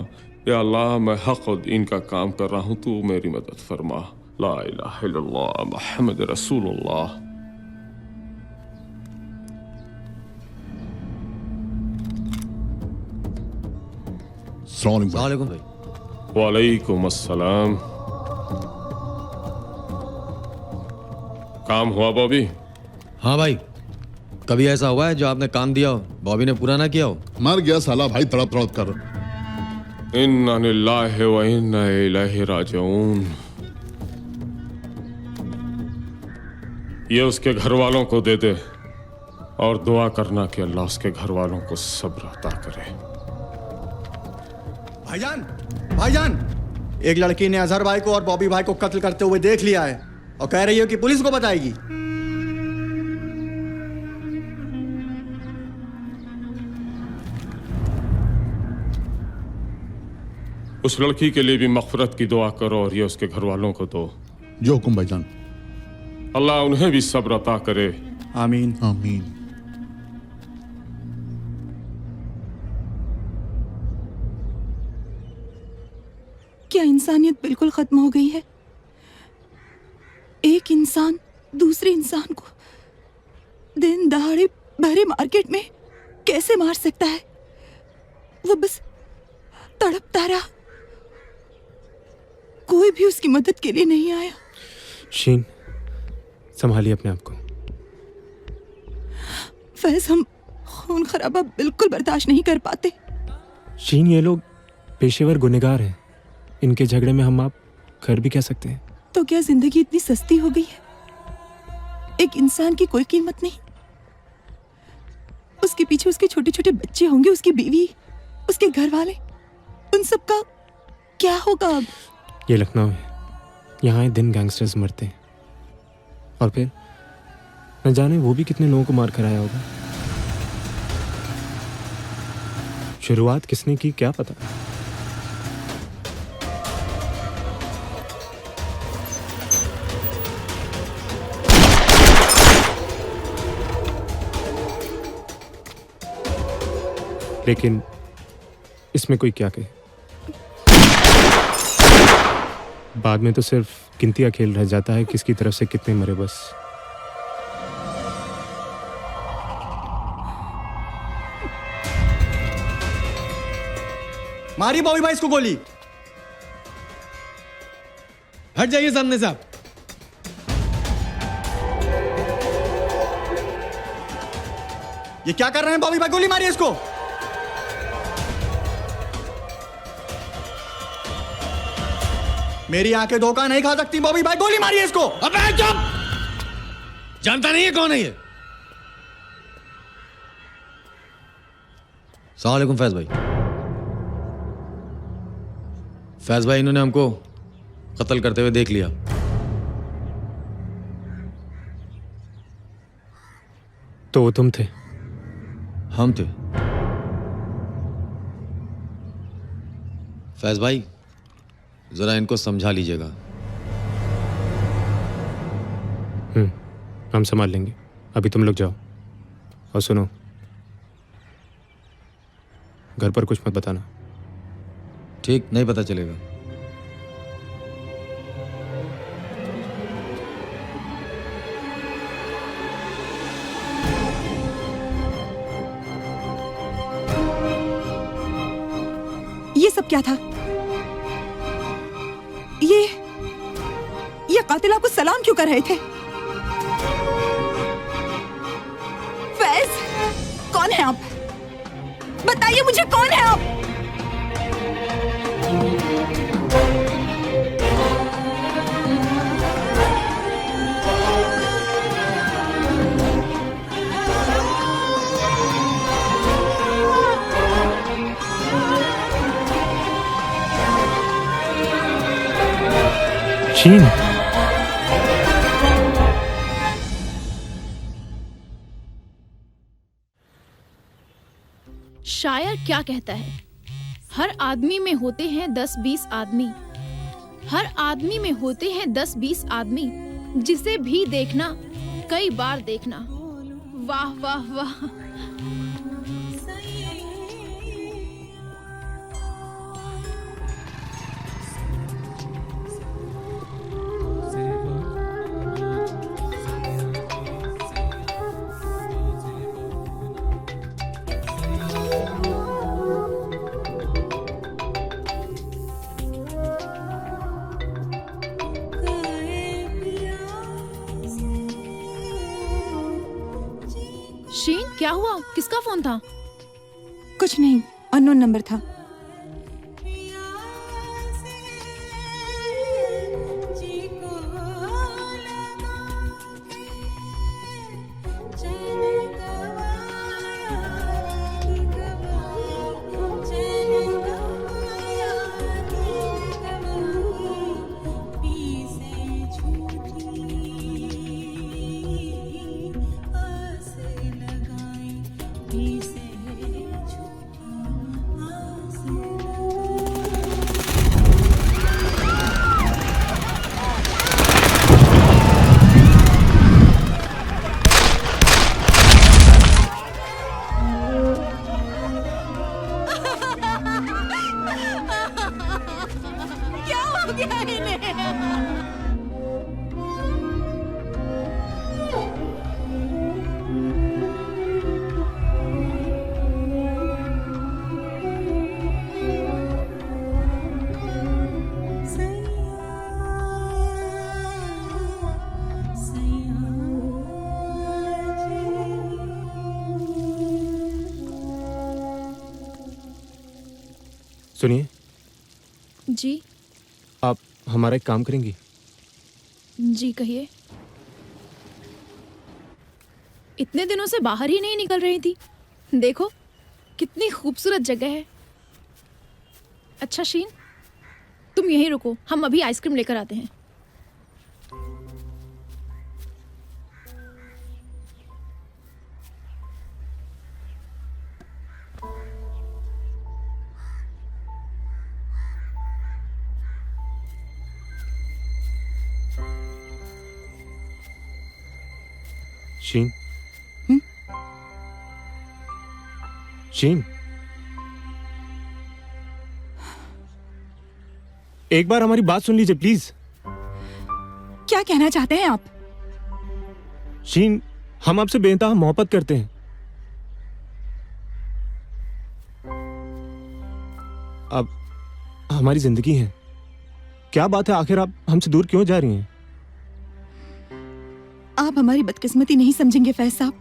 या अल्लाह मैं हक और दीन का काम कर रहा हूँ, तू मेरी मदद फरमा। ला इलाहा इल्लल्लाह मुहम्मद रसूलुल्लाह। वालेकुम भाई। वालेकुम अस्सलाम। काम हुआ बॉबी? हाँ भाई, कभी ऐसा हुआ है जो आपने काम दिया हो बॉबी ने पूरा ना किया हो? मर गया साला भाई तड़प तड़प कर। इन्ना लिल्लाहि व इन्ना इलैहि राजिऊन। ये उसके घर वालों को दे दे और दुआ करना कि अल्लाह उसके घर वालों को सब्र अता करे। भाईजान, एक लड़की ने अजहर भाई को और बॉबी भाई को कत्ल करते हुए देख लिया है और कह रही है कि पुलिस को बताएगी। उस लड़की के लिए भी मग़फ़िरत की दुआ करो और ये उसके घर वालों को दो। जो हुकुम भाईजान। अल्लाह उन्हें भी सब्र अता करे। आमीन आमीन। क्या इंसानियत बिल्कुल खत्म हो गई है? एक इंसान दूसरे इंसान को दिन दहाड़े भरे मार्केट में कैसे मार सकता है? वो बस तड़पता रहा, कोई भी उसकी मदद के लिए नहीं आया। शीन, संभालिए अपने आप को। फैज, हम खून खराबा बिल्कुल बर्दाश्त नहीं कर पाते। शीन, ये लोग पेशेवर गुनहगार हैं। इनके झगड़े में हम आप कर भी कह सकते हैं। तो क्या जिंदगी इतनी सस्ती हो गई है? एक इंसान की कोई कीमत नहीं। उसके पीछे उसके छोटे छोटे बच्चे होंगे, उसकी बीवी, उसके घर वाले, उन सब का क्या होगा अब? ये लखनऊ है, यहाँ दिन गैंगस्टर्स मरते हैं और फिर न जाने वो भी कितने लोगों को मार कर आया होगा। शुरुआत किसने की क्या पता। लेकिन इसमें कोई क्या कहे, बाद में तो सिर्फ गिनती का खेल रह जाता है किसकी तरफ से कितने मरे बस। मारी बॉबी भाई इसको गोली। हट जाइए सामने से आप। ये क्या कर रहे हैं बॉबी भाई? गोली मारिए इसको। मेरी आंखें धोखा नहीं खा सकती बॉबी भाई, गोली मारिए इसको। अबे चुप! जानता नहीं है कौन है ये? अस्सलाम वालेकुम फैज भाई। फैज भाई, इन्होंने हमको कत्ल करते हुए देख लिया। तो वो तुम थे? हम थे। फैज भाई, जरा इनको समझा लीजिएगा। हम संभाल लेंगे, अभी तुम लोग जाओ। और सुनो, घर पर कुछ मत बताना। ठीक, नहीं पता चलेगा। ये सब क्या था? ये कातिल आपको सलाम क्यों कर रहे थे? फैज, कौन है आप? बताइए मुझे, कौन है आप? शीन, शायर क्या कहता है? हर आदमी में होते हैं 10-20 आदमी, हर आदमी में होते हैं 10-20 आदमी, जिसे भी देखना कई बार देखना। वाह वाह वाह। शीन, क्या हुआ? किसका फोन था? कुछ नहीं, अननोन नंबर था। सुनिए जी। आप हमारा एक काम करेंगी? जी कहिए। इतने दिनों से बाहर ही नहीं निकल रही थी, देखो कितनी खूबसूरत जगह है। अच्छा शीन, तुम यहीं रुको, हम अभी आइसक्रीम लेकर आते हैं। शीन, शीन, एक बार हमारी बात सुन लीजिए प्लीज। क्या कहना चाहते हैं आप? शीन, हम आपसे बेइंतहा मोहब्बत करते हैं। अब हमारी जिंदगी है। क्या बात है, आखिर आप हमसे दूर क्यों जा रही हैं? आप हमारी बदकिस्मती नहीं समझेंगे फैज साहब।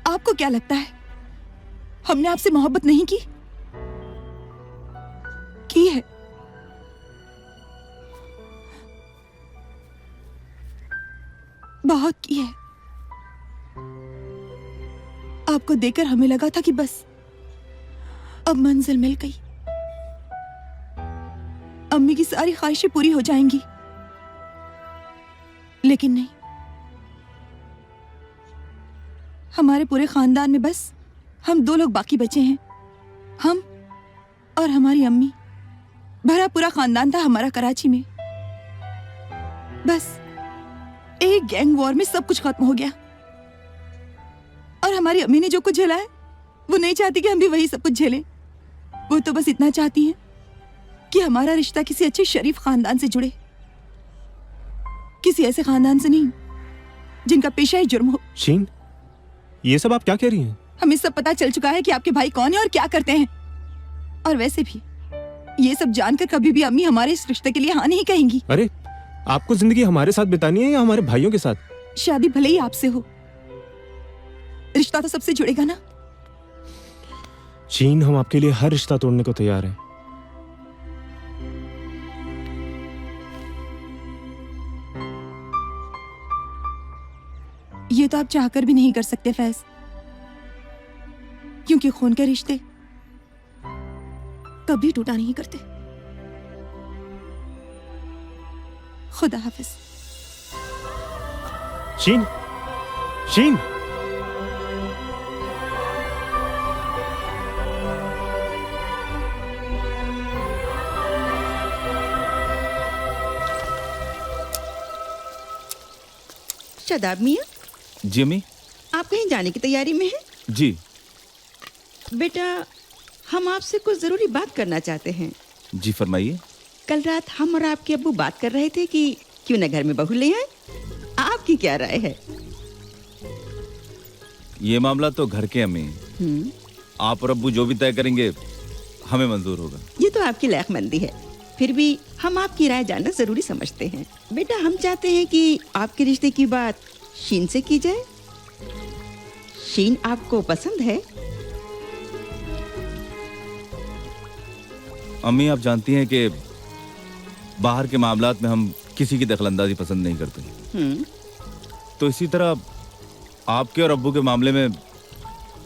आप आपको क्या लगता है हमने आपसे मोहब्बत नहीं की? की है। बहुत की है। आपको देखकर हमें लगा था कि बस अब मंजिल मिल गई, अम्मी की सारी ख्वाहिशें पूरी हो जाएंगी। लेकिन नहीं, हमारे पूरे खानदान में बस हम 2 लोग बाकी बचे हैं, हम और हमारी अम्मी। भरा पूरा खानदान था हमारा कराची में। बस एक गैंग वॉर में सब कुछ खत्म हो गया और हमारी अम्मी ने जो कुछ झेला है वो नहीं चाहती कि हम भी वही सब कुछ झेलें। वो तो बस इतना चाहती हैं कि हमारा रिश्ता किसी अच्छे शरीफ खानदान से जुड़े, किसी ऐसे खानदान से नहीं जिनका पेशा ही जुर्म हो। शीन, ये सब आप क्या कह रही हैं? हमें सब पता चल चुका है कि आपके भाई कौन है और क्या करते हैं। और वैसे भी ये सब जानकर कभी भी अम्मी हमारे इस रिश्ते के लिए हाँ नहीं कहेंगी। अरे, आपको जिंदगी हमारे साथ बितानी है या हमारे भाइयों के साथ? शादी भले ही आपसे हो, रिश्ता तो सबसे जुड़ेगा ना। शीन, हम आपके लिए हर रिश्ता तोड़ने को तैयार हैं। ये तो आप चाहकर भी नहीं कर सकते फैज, क्योंकि खून के रिश्ते कभी टूटा नहीं करते। खुदा हाफिज। शीन, शीन, शादाब मियाँ, जी अम्मी। आप कहीं जाने की तैयारी में हैं? जी बेटा, हम आपसे कुछ जरूरी बात करना चाहते हैं। जी फरमाइए। कल रात हम और आपके अब्बू बात कर रहे थे कि क्यों न घर में बहू ले आए। आपकी क्या राय है? ये मामला तो घर के अम्मी, आप और अब्बू जो भी तय करेंगे हमें मंजूर होगा। ये तो आपकी लायकमंदी है, फिर भी हम आपकी राय जानना जरूरी समझते हैं। बेटा, हम चाहते हैं कि आपके रिश्ते की बात शीन से की जाए। शीन आपको पसंद है? अम्मी, आप जानती हैं कि बाहर के मामलात में हम किसी की दखलंदाजी पसंद नहीं करते। तो इसी तरह आपके और अब्बू के मामले में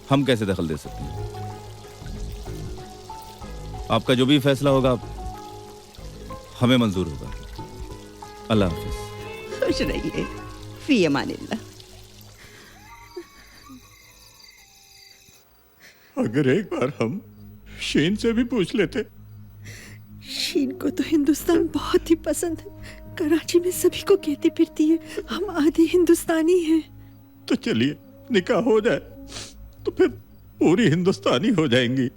हम कैसे दखल दे सकते हैं? आपका जो भी फैसला होगा हमें मंजूर होगा। अल्लाह हाफिज। खुश रहिए। फी अमानिल्लाह। अगर एक बार हम शीन से भी पूछ लेते। शीन को तो हिंदुस्तान बहुत ही पसंद है। कराची में सभी को कहती फिरती है हम आधे हिंदुस्तानी हैं। तो चलिए निकाह हो जाए तो फिर पूरी हिंदुस्तानी हो जाएंगी।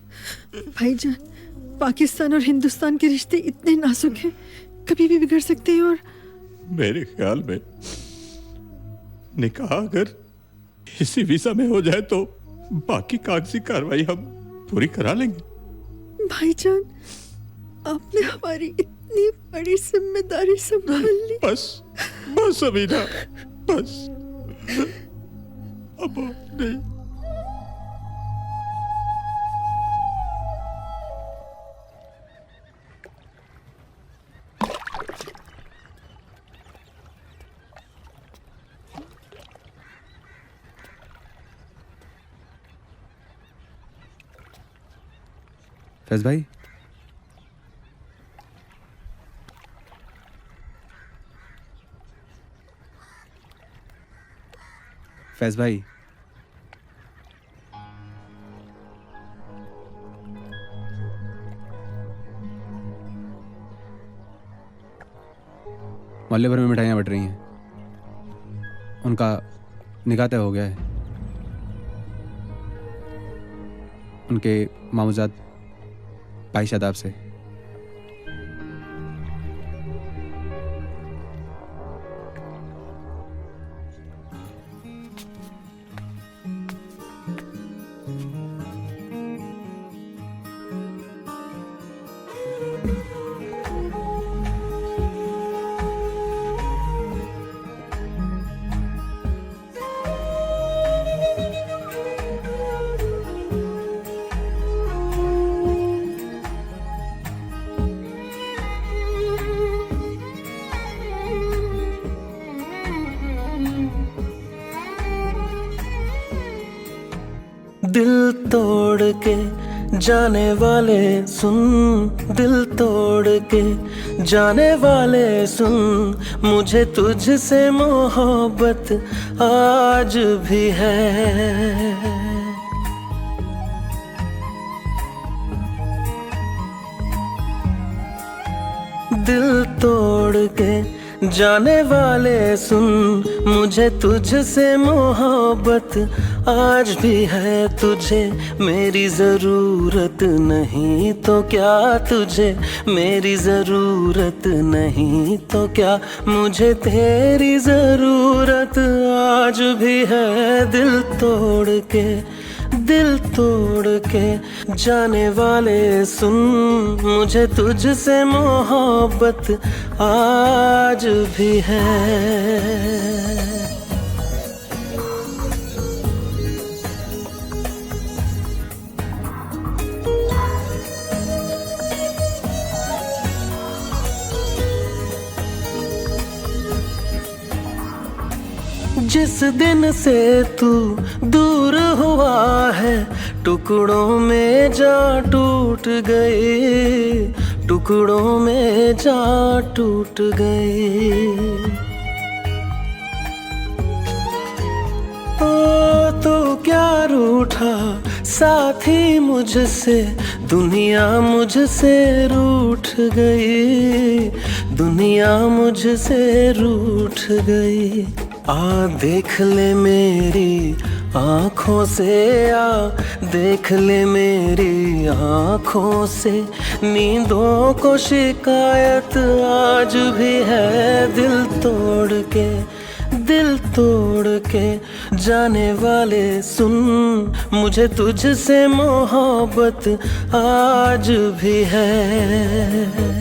भाईजान, पाकिस्तान और हिंदुस्तान के रिश्ते इतने नाजुक हैं, कभी भी बिगड़ सकते हैं। और मेरे ख्याल में निकाह अगर इसी वीजा में हो जाए तो बाकी कागजी कार्रवाई हम पूरी करा लेंगे। भाईजान, आपने हमारी इतनी बड़ी जिम्मेदारी संभाल ली। बस बस अमीना, बस अब नहीं। फैज भाई, फैज भाई, मोहल्ले भर में मिठाइयाँ बट रही हैं। उनका निकाह तय हो गया है। उनके मामूजात भाई शादाब से। दिल तोड़ के जाने वाले सुन, दिल तोड़ के जाने वाले सुन, मुझे तुझसे मोहब्बत आज भी है। दिल तोड़ के जाने वाले सुन, मुझे तुझसे मोहब्बत आज भी है। तुझे मेरी जरूरत नहीं तो क्या, तुझे मेरी जरूरत नहीं तो क्या, मुझे तेरी जरूरत आज भी है। दिल तोड़ के, दिल तोड़ के जाने वाले सुन, मुझे तुझसे मोहब्बत आज भी है। जिस दिन से तू दूर हुआ है, टुकड़ों में जा टूट गई, टुकड़ों में जा टूट गई। ओ तो क्या रूठा साथी मुझसे, दुनिया मुझसे रूठ गई, दुनिया मुझसे रूठ गई। आ देख ले मेरी आँखों से, आ देख ले मेरी आँखों से, नींदों को शिकायत आज भी है। दिल तोड़ के, दिल तोड़ के जाने वाले सुन, मुझे तुझसे मोहब्बत आज भी है।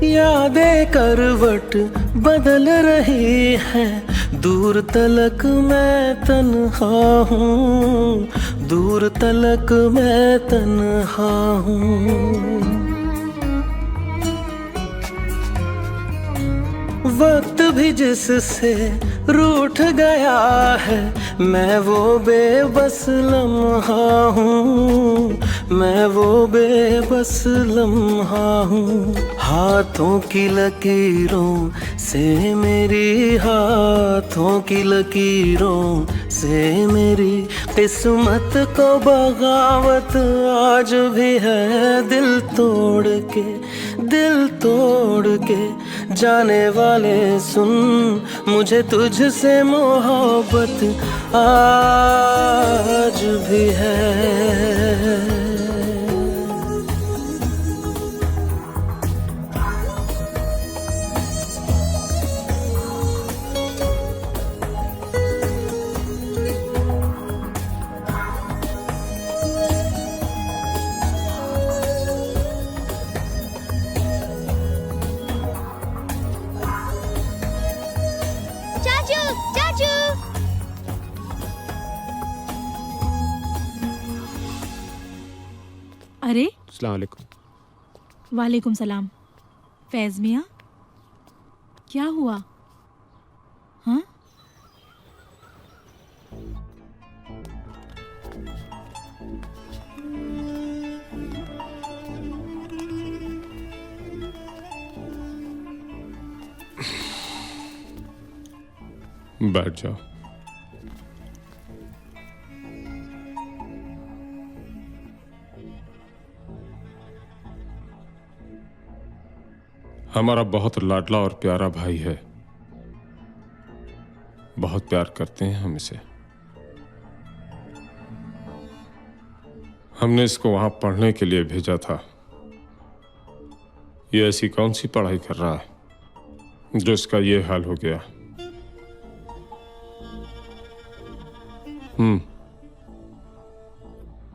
यादें करवट बदल रही है, दूर तलक मैं तन्हा हूँ, दूर तलक मैं तन्हा हूँ। वक्त भी जिससे रूठ गया है, मैं वो बेबस लम्हा हूँ, मैं वो बेबस लम्हा हूँ। हाथों की लकीरों से मेरी, हाथों की लकीरों से मेरी किस्मत को बगावत आज भी है। दिल तोड़ के, दिल तोड़ के जाने वाले सुन, मुझे तुझसे मोहब्बत आज भी है। अरे अस्सलाम वालेकुम। वालेकुम सलाम। फैज मियाँ, क्या हुआ? हाँ? बैठ जाओ। हमारा बहुत लाडला और प्यारा भाई है, बहुत प्यार करते हैं हम इसे। हमने इसको वहां पढ़ने के लिए भेजा था। ये ऐसी कौन सी पढ़ाई कर रहा है जो इसका ये हाल हो गया?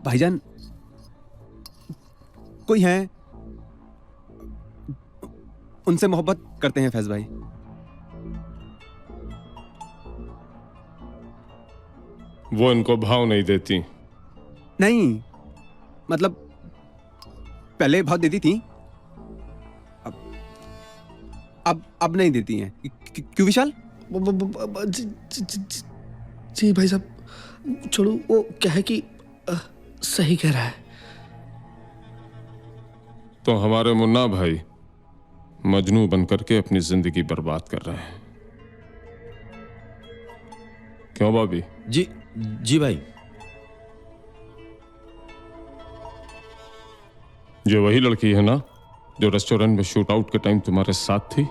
भाईजान, कोई है? उनसे मोहब्बत करते हैं फैज भाई। वो इनको भाव नहीं देती। नहीं, मतलब पहले बहुत देती थी, अब नहीं देती हैं। क्यों विशाल? जी भाई साहब, छोड़ो, वो क्या है कि सही कह रहा है। तो हमारे मुन्ना भाई मजनू बनकर के अपनी जिंदगी बर्बाद कर रहे हैं। क्यों भाभी? जी भाई। ये वही लड़की है ना जो रेस्टोरेंट में शूट आउट के टाइम तुम्हारे साथ थी?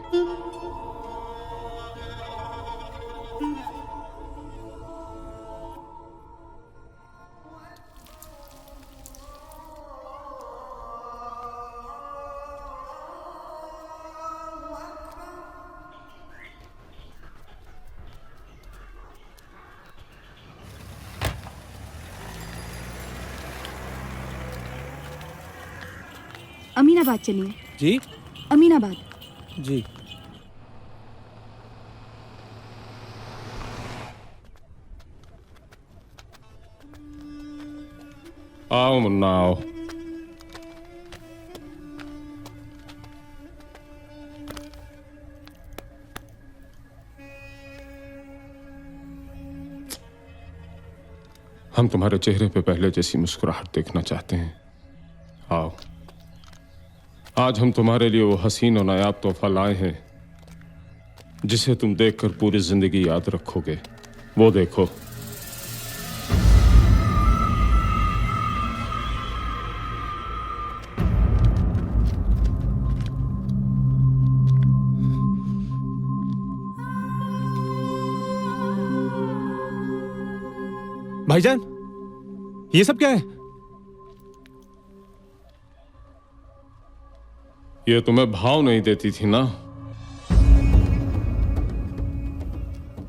अमीनाबाद चलिए। जी? अमीनाबाद। जी। आओ मुन्ना आओ। हम तुम्हारे चेहरे पे पहले जैसी मुस्कुराहट देखना चाहते हैं। आओ, आज हम तुम्हारे लिए वो हसीन और नायाब तोहफा लाए हैं जिसे तुम देखकर पूरी जिंदगी याद रखोगे। वो देखो। भाईजान, ये सब क्या है? ये तुम्हें भाव नहीं देती थी ना?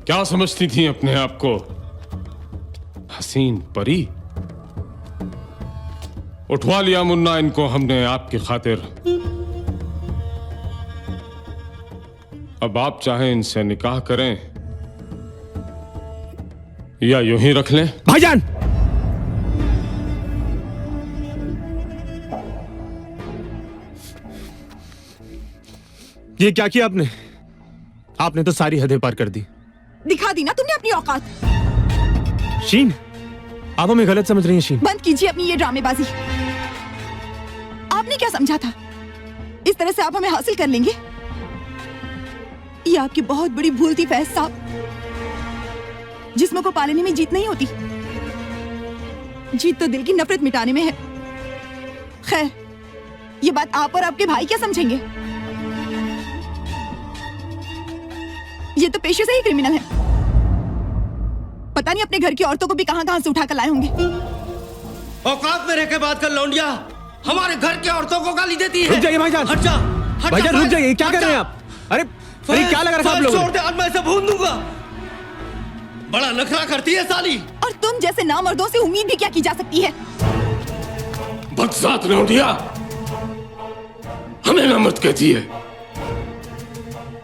क्या समझती थी अपने आप को? हसीन परी? उठवा लिया मुन्ना इनको हमने आपकी खातिर। अब आप चाहें इनसे निकाह करें या यूं ही रख लें? भाईजान! ये क्या किया आपने? आपने तो सारी हदें पार कर दी। दिखा दी ना तुमने अपनी औकात। शीन, आप हमें गलत समझ रही हैं शीन। बंद कीजिए अपनी ये ड्रामेबाजी। आपने क्या समझा था? इस तरह से आप हमें हासिल कर लेंगे? ये आपकी बहुत बड़ी भूल थी फैज साहब। जिस्म को पालने में जीत नहीं होती, जीत तो दिल की नफरत मिटाने में है। खैर, ये बात आप और आपके भाई क्या समझेंगे? ये तो पेशे से ही क्रिमिनल है। पता नहीं अपने घर की औरतों को भी कहां-कहां से उठाकर लाए होंगे। औकात में रह के बात कर लौंडिया, हमारे घर की औरतों को गाली देती है। रुक जाइए भाईजान। हट जा, भाईजान रुक जाइए। क्या कर रहे हैं आप? अरे क्या लगा रखा आप लोगों ने? छोड़ दे, आज मैं इसे भून दूंगा। बड़ा नखरा करती है साली। और तुम जैसे नामर्दों से उम्मीद भी क्या की जा सकती है? बदसात लौंडिया, हमें ना मत कहती है।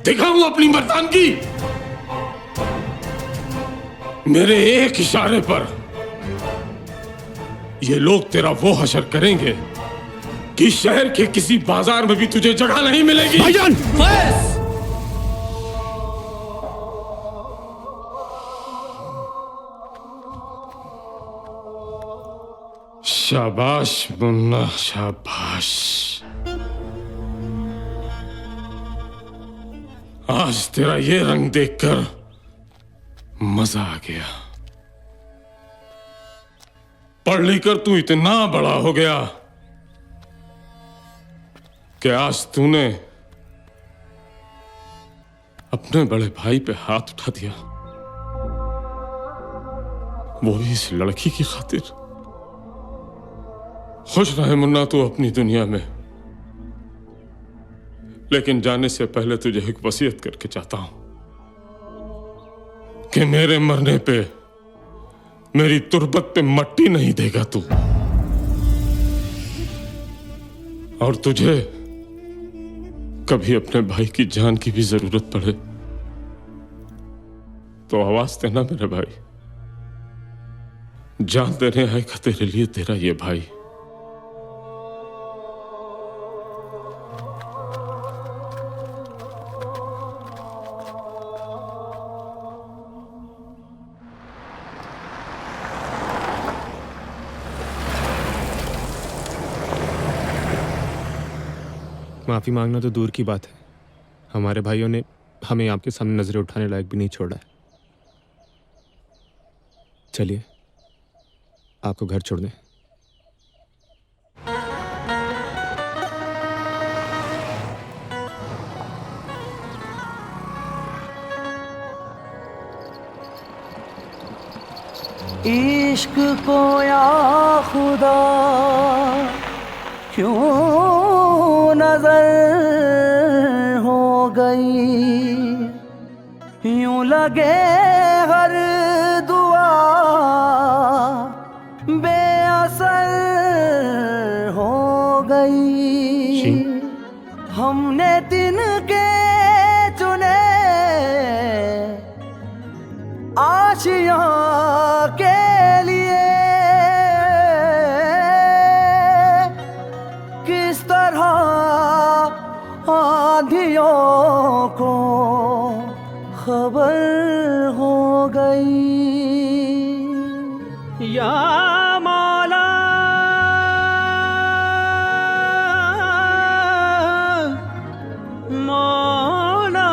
दिखाऊं अपनी मर्दानगी? मेरे एक इशारे पर ये लोग तेरा वो हशर करेंगे कि शहर के किसी बाजार में भी तुझे जगह नहीं मिलेगी। भाईजान! शाबाश मुन्ना, शाबाश। आज तेरा ये रंग देखकर मजा आ गया। पढ़ लिख कर तू इतना बड़ा हो गया कि आज तूने अपने बड़े भाई पे हाथ उठा दिया, वो भी इस लड़की की खातिर। खुश रहे मुन्ना तू अपनी दुनिया में, लेकिन जाने से पहले तुझे एक वसीयत करके चाहता हूं कि मेरे मरने पे मेरी तुरबत पे मट्टी नहीं देगा तू, और तुझे कभी अपने भाई की जान की भी जरूरत पड़े तो आवाज देना मेरे भाई। जान देने आएगा तेरे लिए तेरा ये भाई। माफी मांगना तो दूर की बात है, हमारे भाइयों ने हमें आपके सामने नजरें उठाने लायक भी नहीं छोड़ा है। चलिए आपको घर छोड़ दें। इश्क को या खुदा क्यों नजर हो गई, यूं लगे हर दुआ बेअसर हो गई। हमने तिनके चुने आशियां के लिए, किस तरह आंधियों को खबर हो गई। या मौला मौला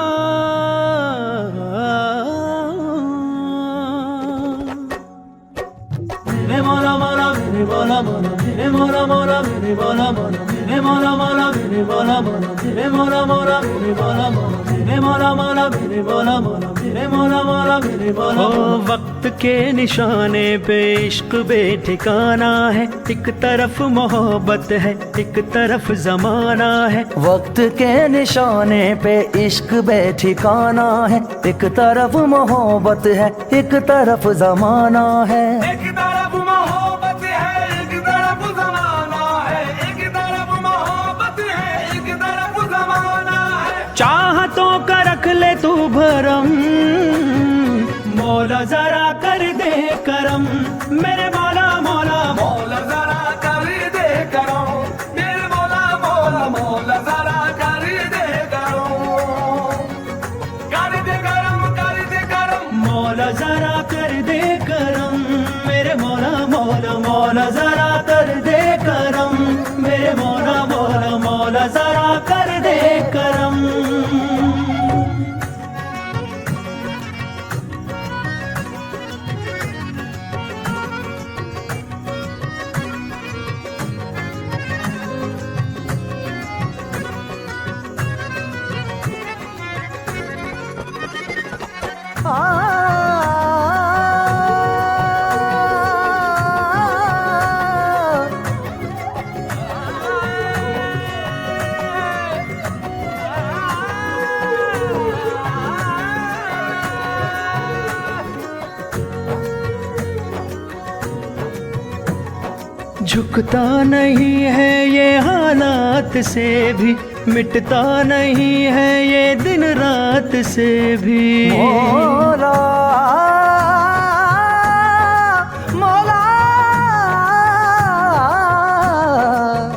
मेरे मौला मौला मेरे मौला मौला मेरे मौला मौला मेरे मौला मौला मेरे मौला मौला मेरे मौला मौला मेरे मौला मौला मेरे मौला मौला मेरे मौला मौला मेरे मौला मौला मेरे मौला मौला मेरे मौला। वक्त के निशाने पे इश्क बेठिकाना है, एक तरफ मोहब्बत है एक तरफ जमाना है। वक्त के निशाने पे इश्क बेठिकाना है, एक तरफ मोहब्बत है एक तरफ जमाना है। एक तरफ मोहब्बत है एक तरफ जमाना है, एक तरफ मोहब्बत है एक तरफ जमाना है। चाहतों का रख ले तू भरम, मौला जरा कर दे करम। मेरे मौला मौला मौला जरा कर दे करम। मेरे मौला मौला मौला जरा कर दे करम। कर दे करम कर दे करम। मौला जरा कर दे करम। मेरे मौला मौला मौला जरा कर दे करम। मेरे मौला मौला मौला जरा कर दे करम। झुकता नहीं है ये हालात से भी, मिटता नहीं है ये दिन रात से भी। मौला मौला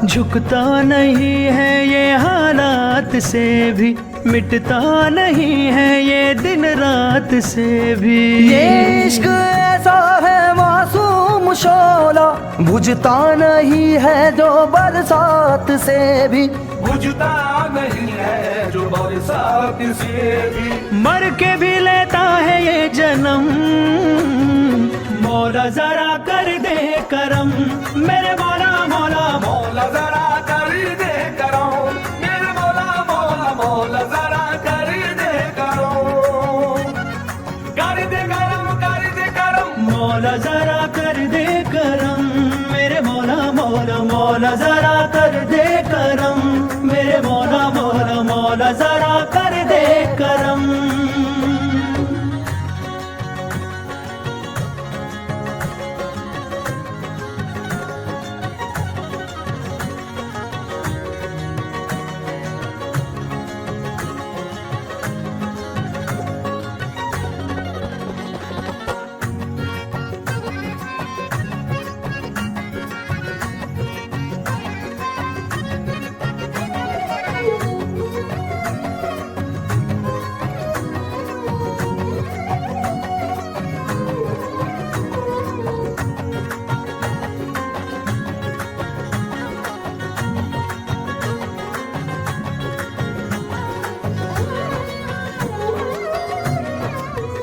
झुकता नहीं है ये हालात से भी, मिटता नहीं है ये दिन रात से भी। ये इश्क ऐसा है मासूम शोला, बुझता नहीं है जो बरसात से भी, बुझता नहीं है जो बरसात से भी। मर के भी लेता है ये जन्म, मौला जरा कर दे करम। मेरे मौला मौला मौला जरा कर दे करम। मेरे मौला मौला मौला जरा कर दे करम। कर दे करम कर दे करम। मौला जरा कर दे करम। मेरे मौला मौला मौला जरा कर दे करम। मेरे मौला मौला मौला जरा कर दे करम।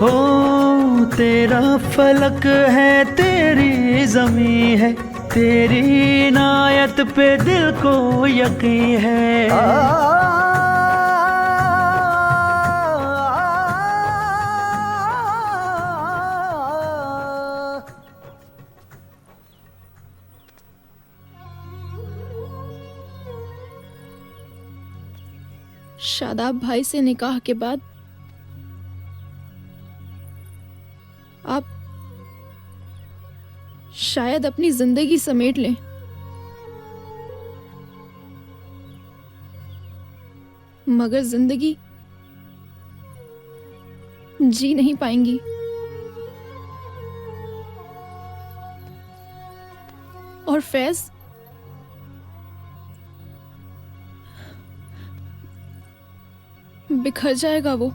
हो तेरा फलक है तेरी ज़मीं है तेरी इनायत पे दिल को यकीन है शादाब भाई से निकाह के बाद आप शायद अपनी जिंदगी समेट लें, मगर जिंदगी जी नहीं पाएंगी। और फैज बिखर जाएगा वो।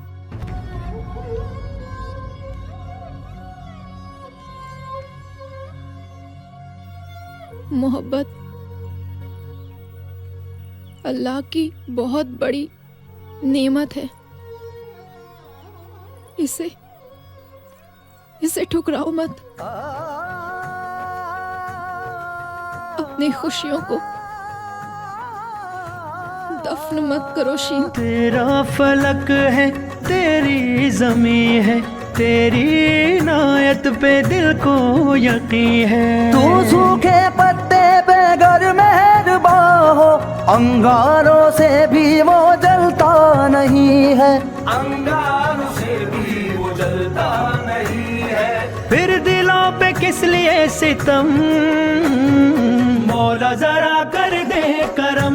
मोहब्बत अल्लाह की बहुत बड़ी नेमत है, इसे ठुकराओ मत। अपनी खुशियों को दफन मत करो शीन। तेरा फलक है तेरी ज़मीं है तेरी इनायत पे दिल को यकीन है। तू सूखे पत्ते पे गर मेहरबान हो अंगारों से भी वो जलता नहीं है अंगारों से भी वो जलता नहीं है। फिर दिलों पे किस लिए सितम मौला जरा कर दे करम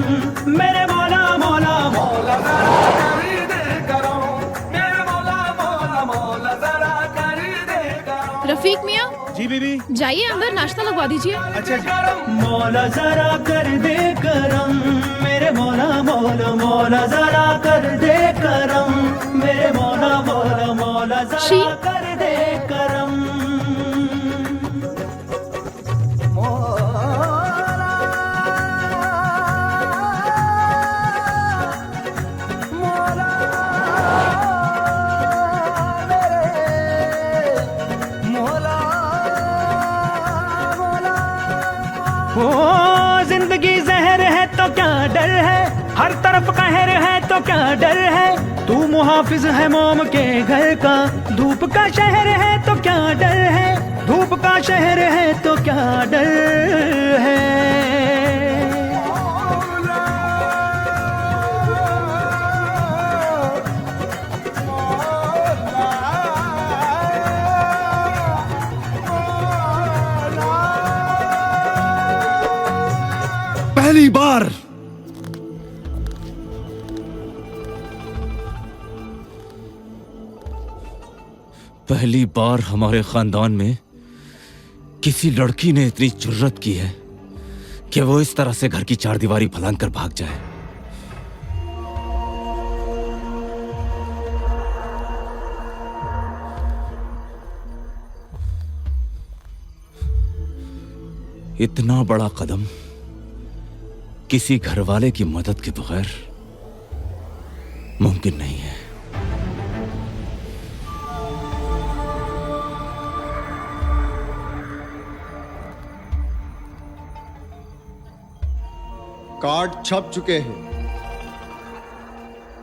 मेरे मौला मौला मौला जरा कर दे करम मेरे मौला मौला मौला जरा कर दे करम। रफीक मियाँ जी बीबी जाइए अंदर नाश्ता लगवा दीजिए। अच्छा मौला जरा कर दे करम मेरे मौला मौला मौला जरा कर दे करम मेरे मौला मौला मौला जरा कर दे करम। ओ जिंदगी जहर है तो क्या डर है हर तरफ कहर है तो क्या डर है तू मुहाफिज है मोम के घर का धूप का शहर है तो क्या डर है धूप का शहर है तो क्या डर है। पहली बार हमारे खानदान में किसी लड़की ने इतनी जुर्रत की है कि वो इस तरह से घर की चारदीवारी फलांग कर भाग जाए। इतना बड़ा कदम किसी घरवाले की मदद के बगैर मुमकिन नहीं है। कार्ड छप चुके हैं,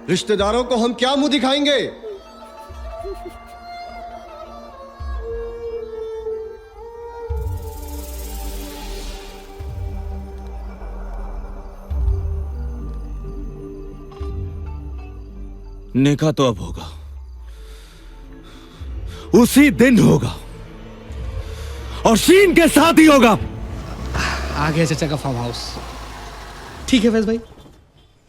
रिश्तेदारों को हम क्या मुंह दिखाएंगे? निकाह तो अब होगा, उसी दिन होगा और शीन के साथ ही होगा। आ गया चाचा का फार्म हाउस। ठीक है फैज भाई,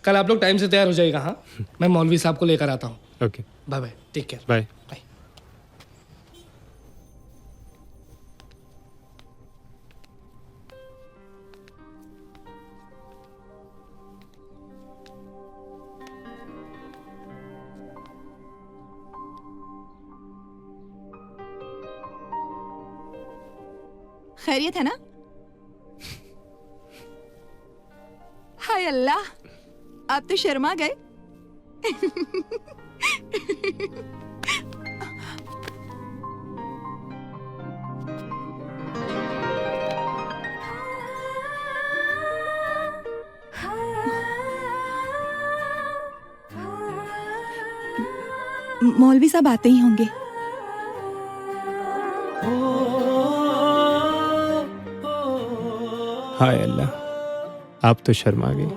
कल आप लोग टाइम से तैयार हो जाएगा। हाँ, मैं मौलवी साहब को लेकर आता हूँ। Okay bye bye, take care. Bye. खैरियत है ना? हाय अल्लाह, आप तो शर्मा गए। मौलवी साहब आते ही होंगे। हाय अल्लाह, आप तो शर्मा गई।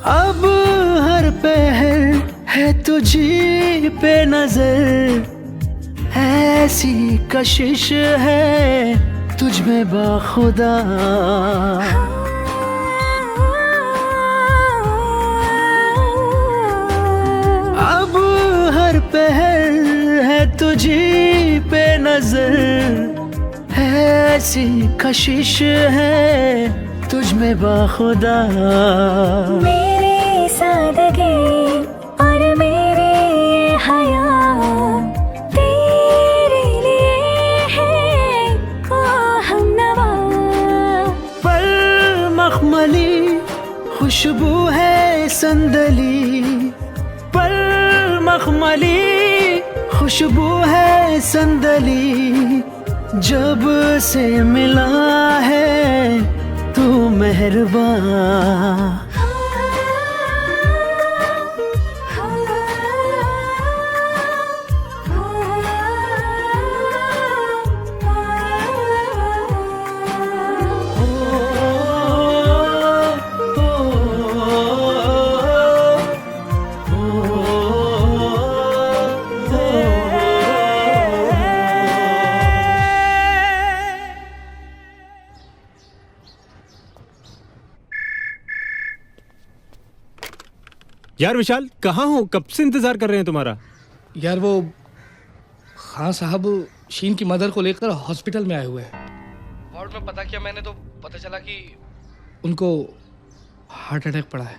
अब हर पहर है तुझी पे नजर, ऐसी कशिश है तुझ में बाखुदा। अब हर पहर है तुझी पे नजर, ऐसी कशिश है तुझ में बाखुदा। मेरी सादगी और मेरी ये हया तेरे लिए है ओ हमनवा। पर मखमली खुशबू है संदली, पर मखमली खुशबू है संदली। जब से मिला है तू मेहरबान। यार विशाल, कहाँ हो? कब से इंतजार कर रहे हैं तुम्हारा। यार वो खान साहब शीन की मदर को लेकर हॉस्पिटल में आए हुए हैं। वार्ड में पता किया मैंने तो पता चला कि उनको हार्ट अटैक पड़ा है।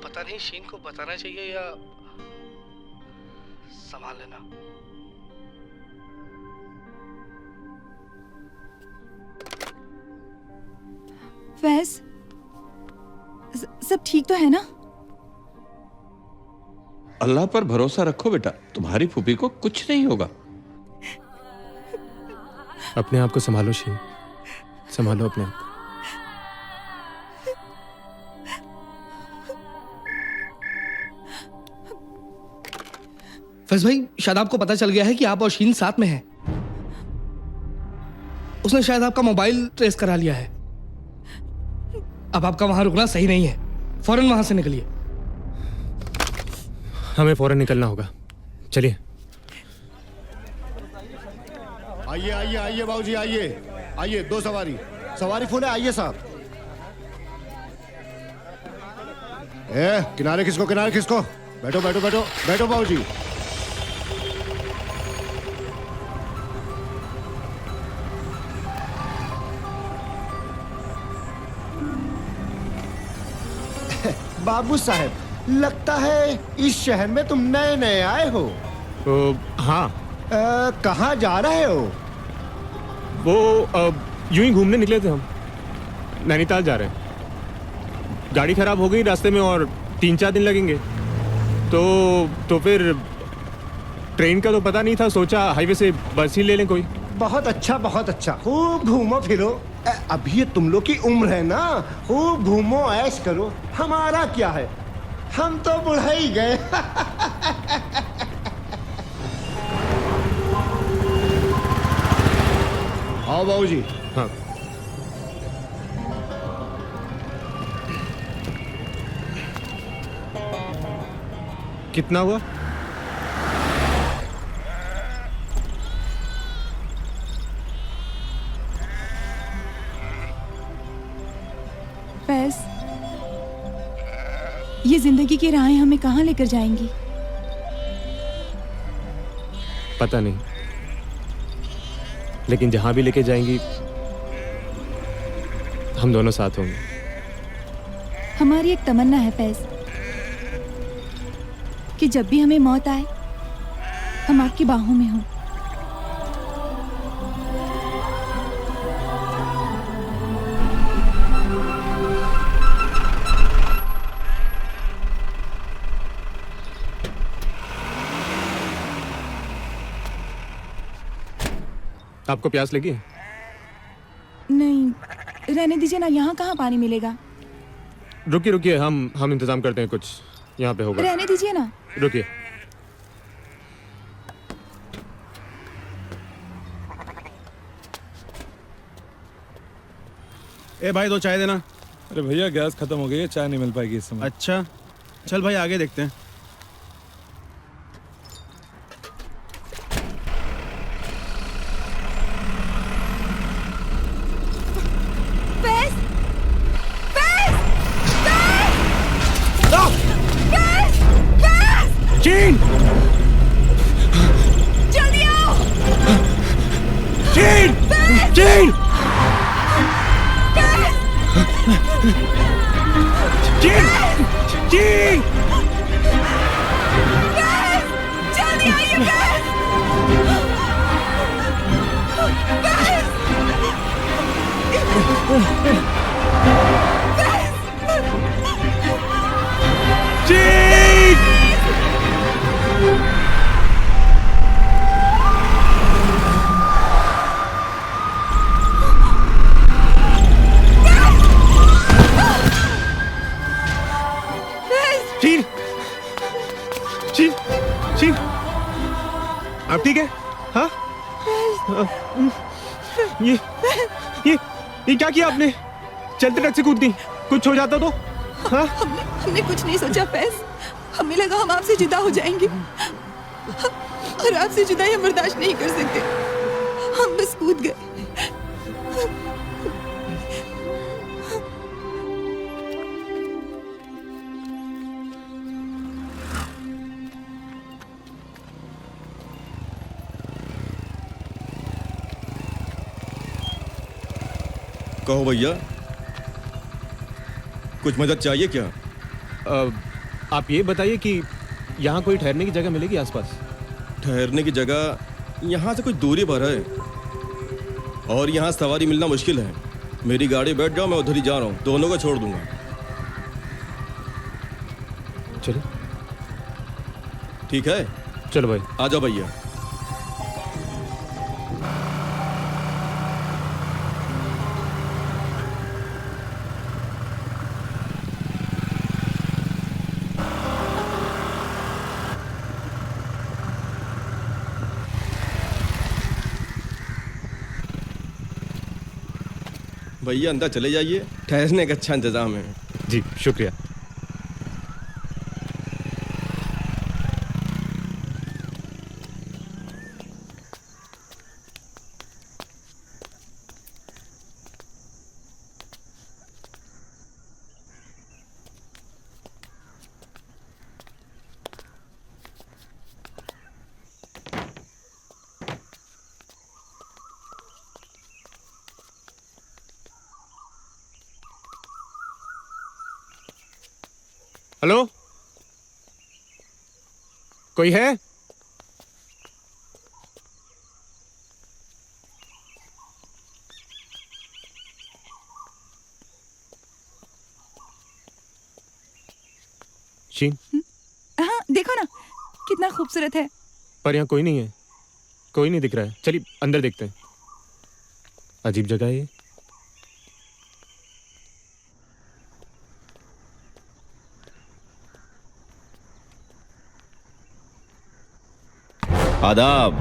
पता नहीं शीन को बताना चाहिए या संभाल लेना। फैज, सब ठीक तो है ना? अल्लाह पर भरोसा रखो बेटा, तुम्हारी फूफी को कुछ नहीं होगा। अपने आप को संभालो शीन, संभालो अपने आप को। फैज भाई, शायद आपको पता चल गया है कि आप और शीन साथ में हैं। उसने शायद आपका मोबाइल ट्रेस करा लिया है। अब आपका वहां रुकना सही नहीं है, फौरन वहां से निकलिए। हमें फौरन निकलना होगा, चलिए। आइए आइए आइए बाबूजी, आइए आइए, दो सवारी। सवारी फुल है, आइए साहब। किनारे खिसको, किनारे खिसको। बैठो बैठो बैठो बैठो बाबूजी। बाबू साहब, लगता है इस शहर में तुम नए नए आए हो। हाँ। कहाँ जा रहे हो? वो यूं ही घूमने निकले थे हम, नैनीताल जा रहे हैं। गाड़ी खराब हो गई रास्ते में और 3-4 दिन लगेंगे। तो फिर ट्रेन का तो पता नहीं था, सोचा हाईवे से बस ही ले लें कोई। बहुत अच्छा बहुत अच्छा, खूब घूमो फिरो। अभी ये तुम लोग की उम्र है ना, खूब घूमो ऐश करो। हमारा क्या है, हम तो बुढ़ा ही गए। आओ बाबूजी। हाँ। कितना हुआ? फैज, ये जिंदगी की राहें हमें कहाँ लेकर जाएंगी? पता नहीं, लेकिन जहां भी लेके जाएंगी हम दोनों साथ होंगे। हमारी एक तमन्ना है फैज कि जब भी हमें मौत आए हम आपकी बाहों में हों। आपको प्यास लगी? नहीं, रहने दीजिए ना, यहाँ कहाँ पानी मिलेगा। रुकिए रुकिए, हम इंतजाम करते हैं, कुछ यहाँ पे होगा। रहने दीजिए ना। रुकिए। ए भाई 2 चाय देना। अरे भैया गैस खत्म हो गई है, चाय नहीं मिल पाएगी इस समय। अच्छा चल भाई आगे देखते हैं। चीन! जल्दी आओ! चीन! चीन! चीन! चीन! जल्दी आइए चीन! चीन! चीन! चीन! आप ठीक है? हाँ? ये क्या किया आपने? चलते ट्रक से कूद दी, कुछ हो जाता तो? हाँ? हमने कुछ नहीं सोचा फैज, हमें लगा हम आपसे जुदा हो जाएंगे और आपसे जुदाई हम बर्दाश्त नहीं कर सकते, हम बस कूद गए। कहो भैया, कुछ मदद चाहिए क्या? आप ये बताइए कि यहाँ कोई ठहरने की जगह मिलेगी आसपास? ठहरने की जगह यहाँ से कुछ दूरी पर है और यहाँ सवारी मिलना मुश्किल है। मेरी गाड़ी बैठ जाओ, मैं उधर ही जा रहा हूँ, दोनों को छोड़ दूंगा। चलो ठीक है, चलो भाई आ जाओ भैया। भैया अंदर चले जाइए, ठहरने का अच्छा इंतजाम है। जी शुक्रिया। हेलो, कोई है? शीन, हाँ देखो ना कितना खूबसूरत है। पर यहाँ कोई नहीं है, कोई नहीं दिख रहा है। चलिए अंदर देखते हैं। अजीब जगह है ये। आदाब।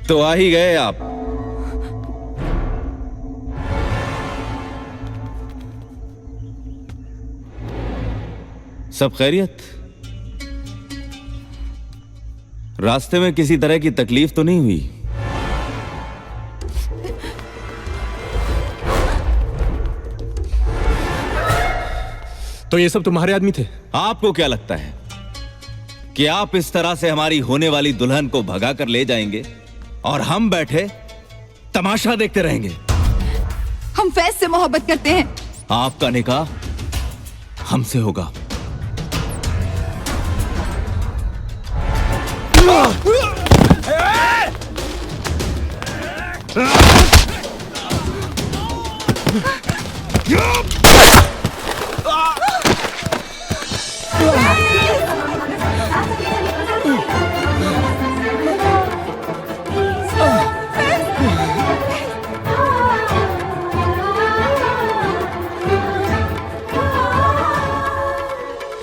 तो आ ही गए आप। सब खैरियत? रास्ते में किसी तरह की तकलीफ तो नहीं हुई? तो ये सब तुम्हारे आदमी थे? आपको क्या लगता है कि आप इस तरह से हमारी होने वाली दुल्हन को भगा कर ले जाएंगे और हम बैठे तमाशा देखते रहेंगे। हम फैज से मोहब्बत करते हैं। आपका निकाह हमसे होगा।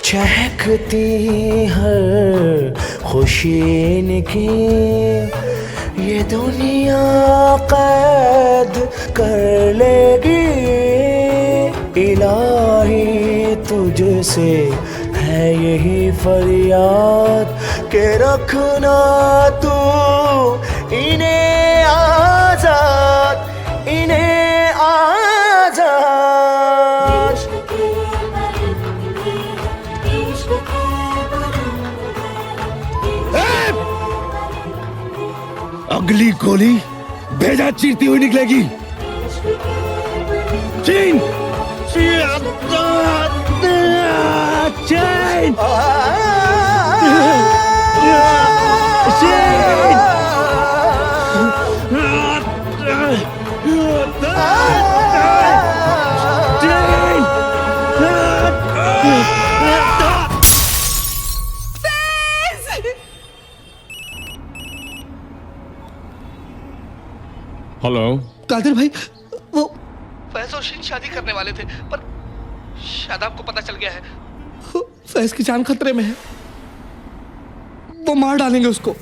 चहकती हर खुशी इनकी ये दुनिया कैद कर लेगी। इलाही तुझसे है यही फरियाद के रखना तू इन्हें आजाद, इन्हें आजाद। अगली गोली भेजा चीरती हुई निकलेगी। चीन हेलो कादिर भाई, वो फैज और शीन शादी करने वाले थे, पर शायद आपको पता चल गया है फैज की जान खतरे में है। वो मार डालेंगे उसको।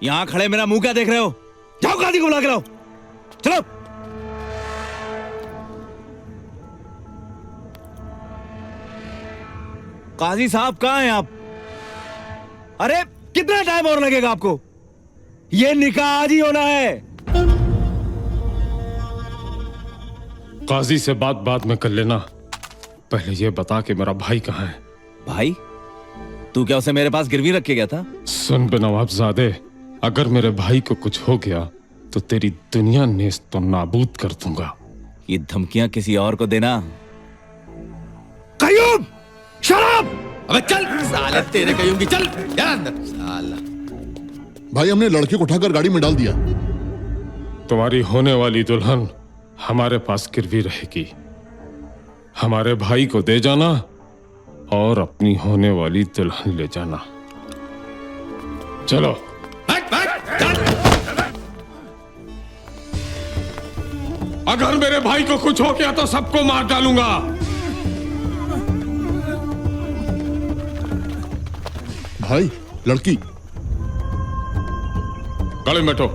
यहां खड़े मेरा मुंह क्या देख रहे हो? जाओ काजी को बुला के लाओ। चलो। काजी साहब कहां हैं आप? अरे कितना टाइम और लगेगा आपको? ये निकाह आज ही होना है। काजी से बात में कर लेना। पहले ये बता कि मेरा भाई कहाँ है। भाई? तू क्या उसे मेरे पास गिरवी रख के गया था? सुन बे नवाबजादे, अगर मेरे भाई को कुछ हो गया तो तेरी दुनिया नेस्त तो नाबूद कर दूंगा। ये धमकियां किसी और को देना। कयूम, शराब! अबे चल साले, तेरे कयूम की चल यार अंदर साला। भाई हमने लड़के को उठाकर गाड़ी में डाल दिया। तुम्हारी होने वाली दुल्हन हमारे पास गिरवी रहेगी। हमारे भाई को दे जाना और अपनी होने वाली दुल्हन ले जाना। चलो। अगर मेरे भाई को कुछ हो गया तो सबको मार डालूंगा। भाई लड़की गाड़ी में बैठो।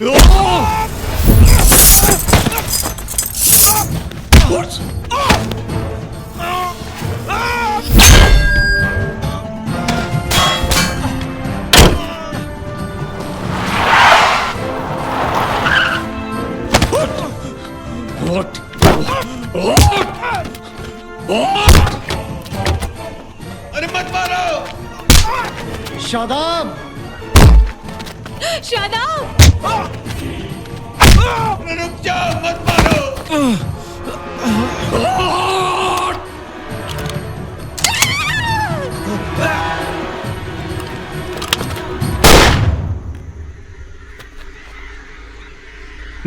अरे मत मारो। शादाब, शादाब, रुक जाओ, मत मारो।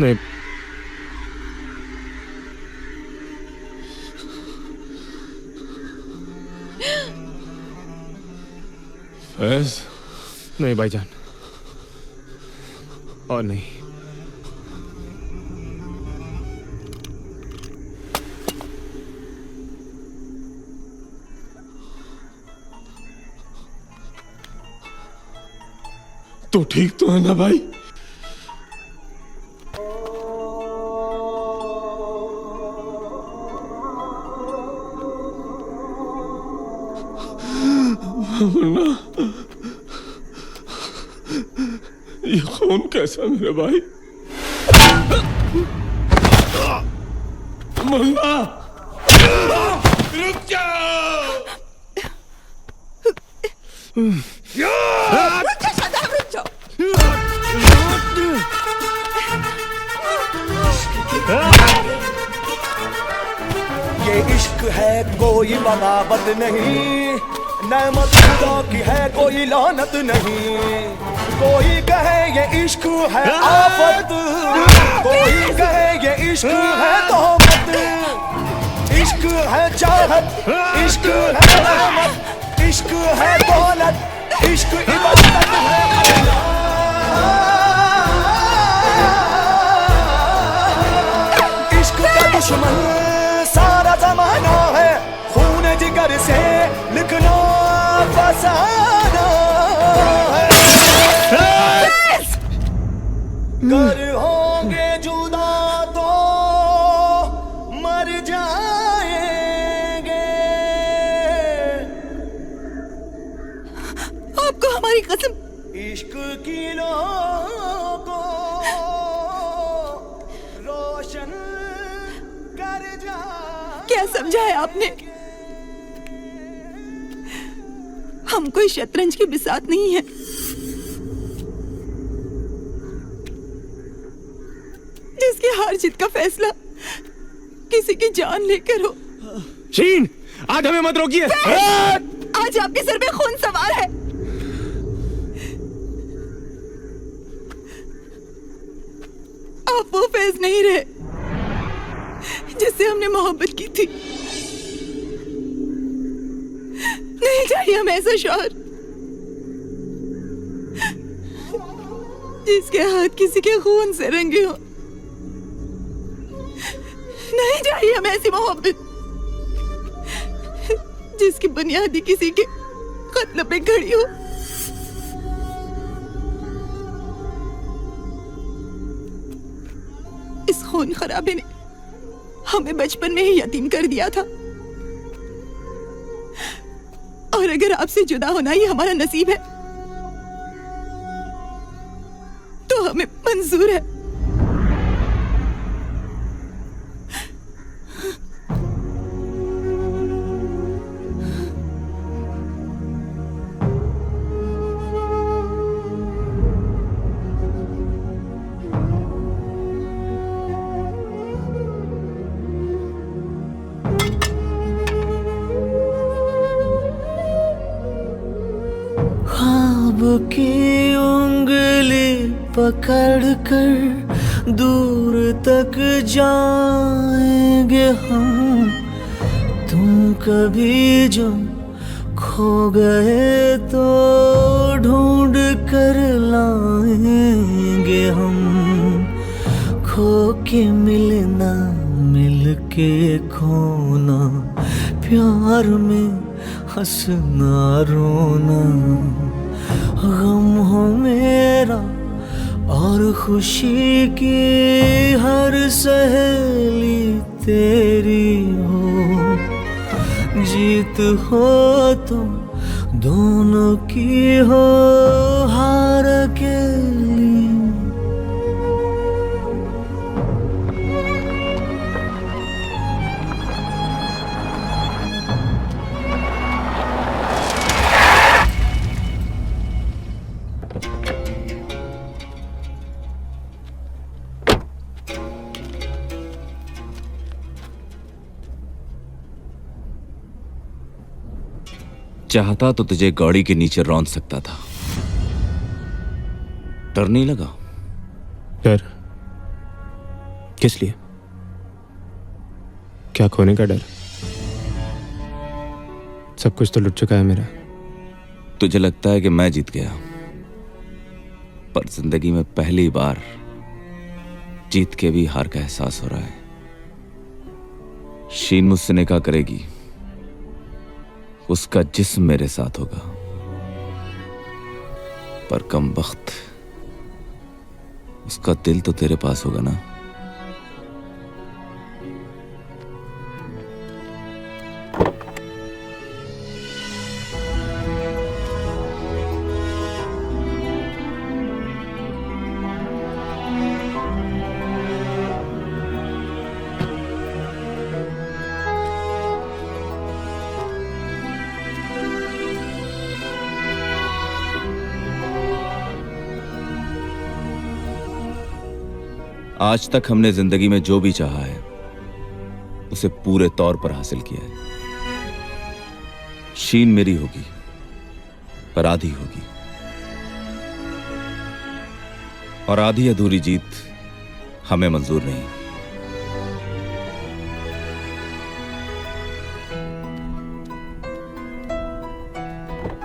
नहीं, फैज, नहीं भाईजान, और नहीं। तो ठीक तो है ना भाई? मुन्ना, ये खून कैसा मेरे भाई? मुन्ना, रुक जाओ। ये इश्क है कोई बगावत नहीं, नेमत खुदा की है कोई लानत नहीं। कोई कहे ये इश्क है आफत, कोई कहे ये इश्क है तोहमत। इश्क है चाहत, इश्क है रहमत, इश्क है दौलत, इश्क इबादत है। इश्क का दुश्मन सारा जमाना है, खून जिगर से लिखना फसाना है। कर होंगे जुदा तो मर जाएंगे। आपको हमारी कसम। इश्क की लौ को रोशन कर जा। क्या समझा है आपने? हम कोई शतरंज की बिसात नहीं है। जिसकी हार जीत का फैसला किसी की जान लेकर हो। शीन, आज हमें मत रोकिए। आज आपके सर पे खून सवार है। आप वो फैज नहीं रहे जिससे हमने मोहब्बत की थी। नहीं चाहिए हमें ऐसा शौहर जिसके हाथ किसी के खून से रंगे हो। नहीं चाहिए हमें ऐसी मोहब्बत जिसकी बुनियादी किसी के कत्ल पे खड़ी हो। इस खून खराबे ने हमें बचपन में ही यतीम कर दिया था, और अगर आपसे जुदा होना ही हमारा नसीब है तो हमें मंजूर है। ख्वाब की उंगली पकड़ कर दूर तक जाएंगे हम। तुम कभी जो खो गए तो ढूंढ कर लाएंगे हम। खो के मिलना, मिल के खोना, प्यार में हंसना रोना। गम हो मेरा और खुशी की हर सहेली तेरी हो। जीत हो तुम दोनों की हो, हार अकेली। चाहता तो तुझे गाड़ी के नीचे रौंद सकता था। डर नहीं लगा? डर किस लिए? क्या खोने का डर? सब कुछ तो लुट चुका है मेरा। तुझे लगता है कि मैं जीत गया, पर जिंदगी में पहली बार जीत के भी हार का एहसास हो रहा है। शीन मुझसे निकाह करेगी, उसका जिस्म मेरे साथ होगा, पर कम वक्त उसका दिल तो तेरे पास होगा ना। आज तक हमने जिंदगी में जो भी चाहा है उसे पूरे तौर पर हासिल किया है। शीन मेरी होगी, पर आधी होगी, और आधी अधूरी जीत हमें मंजूर नहीं।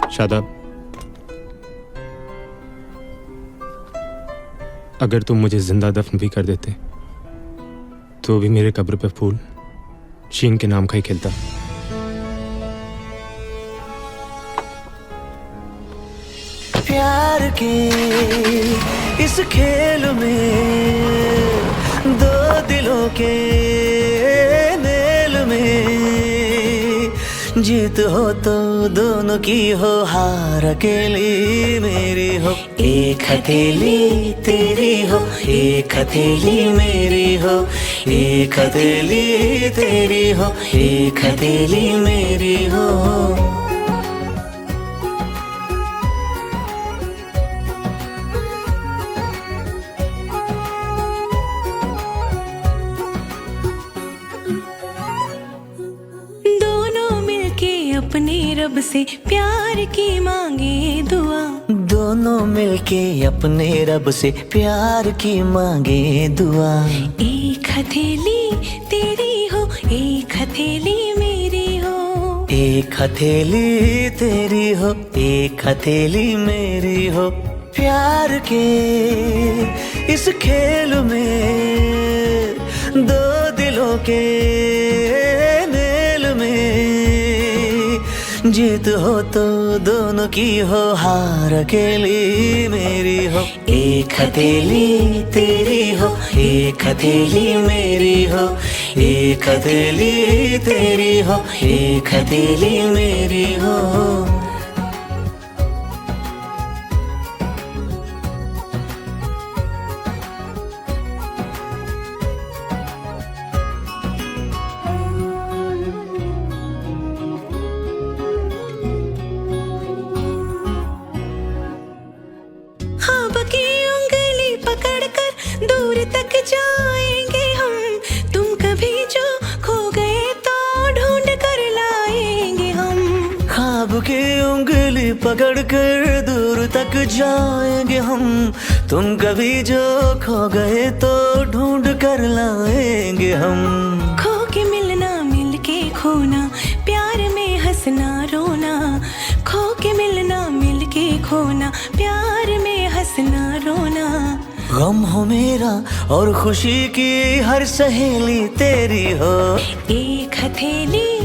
शादाब, अगर तुम मुझे जिंदा दफन भी कर देते तो भी मेरे कब्र पे फूल शीन के नाम का ही खिलता। प्यार के इस खेल में दो दिलों के मेल में, जीत हो तो दोनों की हो, हार अकेली मेरी हो। एक हथेली तेरी हो, एक हथेली मेरी हो, एक हथेली तेरी हो, एक हथेली मेरी हो। अपने रब से प्यार की मांगे दुआ। दोनों मिलके अपने रब से प्यार की मांगे दुआ। एक हथेली तेरी हो, एक हथेली मेरी हो, एक हथेली तेरी हो, एक हथेली मेरी हो। प्यार के इस खेल में दो दिलों के मेल में, जीत हो तो दोनों की हो, हार अकेली मेरी हो। एक हथेली तेरी हो, एक हथेली मेरी हो, एक हथेली तेरी हो, एक हथेली मेरी हो। जाएंगे हम, तुम कभी जो खो गए तो ढूंढ कर लाएंगे हम। ख्वाब की उंगली पकड़ कर दूर तक जाएंगे हम, तुम कभी जो खो गए तो ढूंढ कर लाएंगे हम। खो के मिलना, मिल के खोना, प्यार में हंसना रोना। खो के मिलना, मिल के खोना, प्यार में हंसना रोना। गम हो मेरा और खुशी की हर सहेली तेरी हो। एक हथेली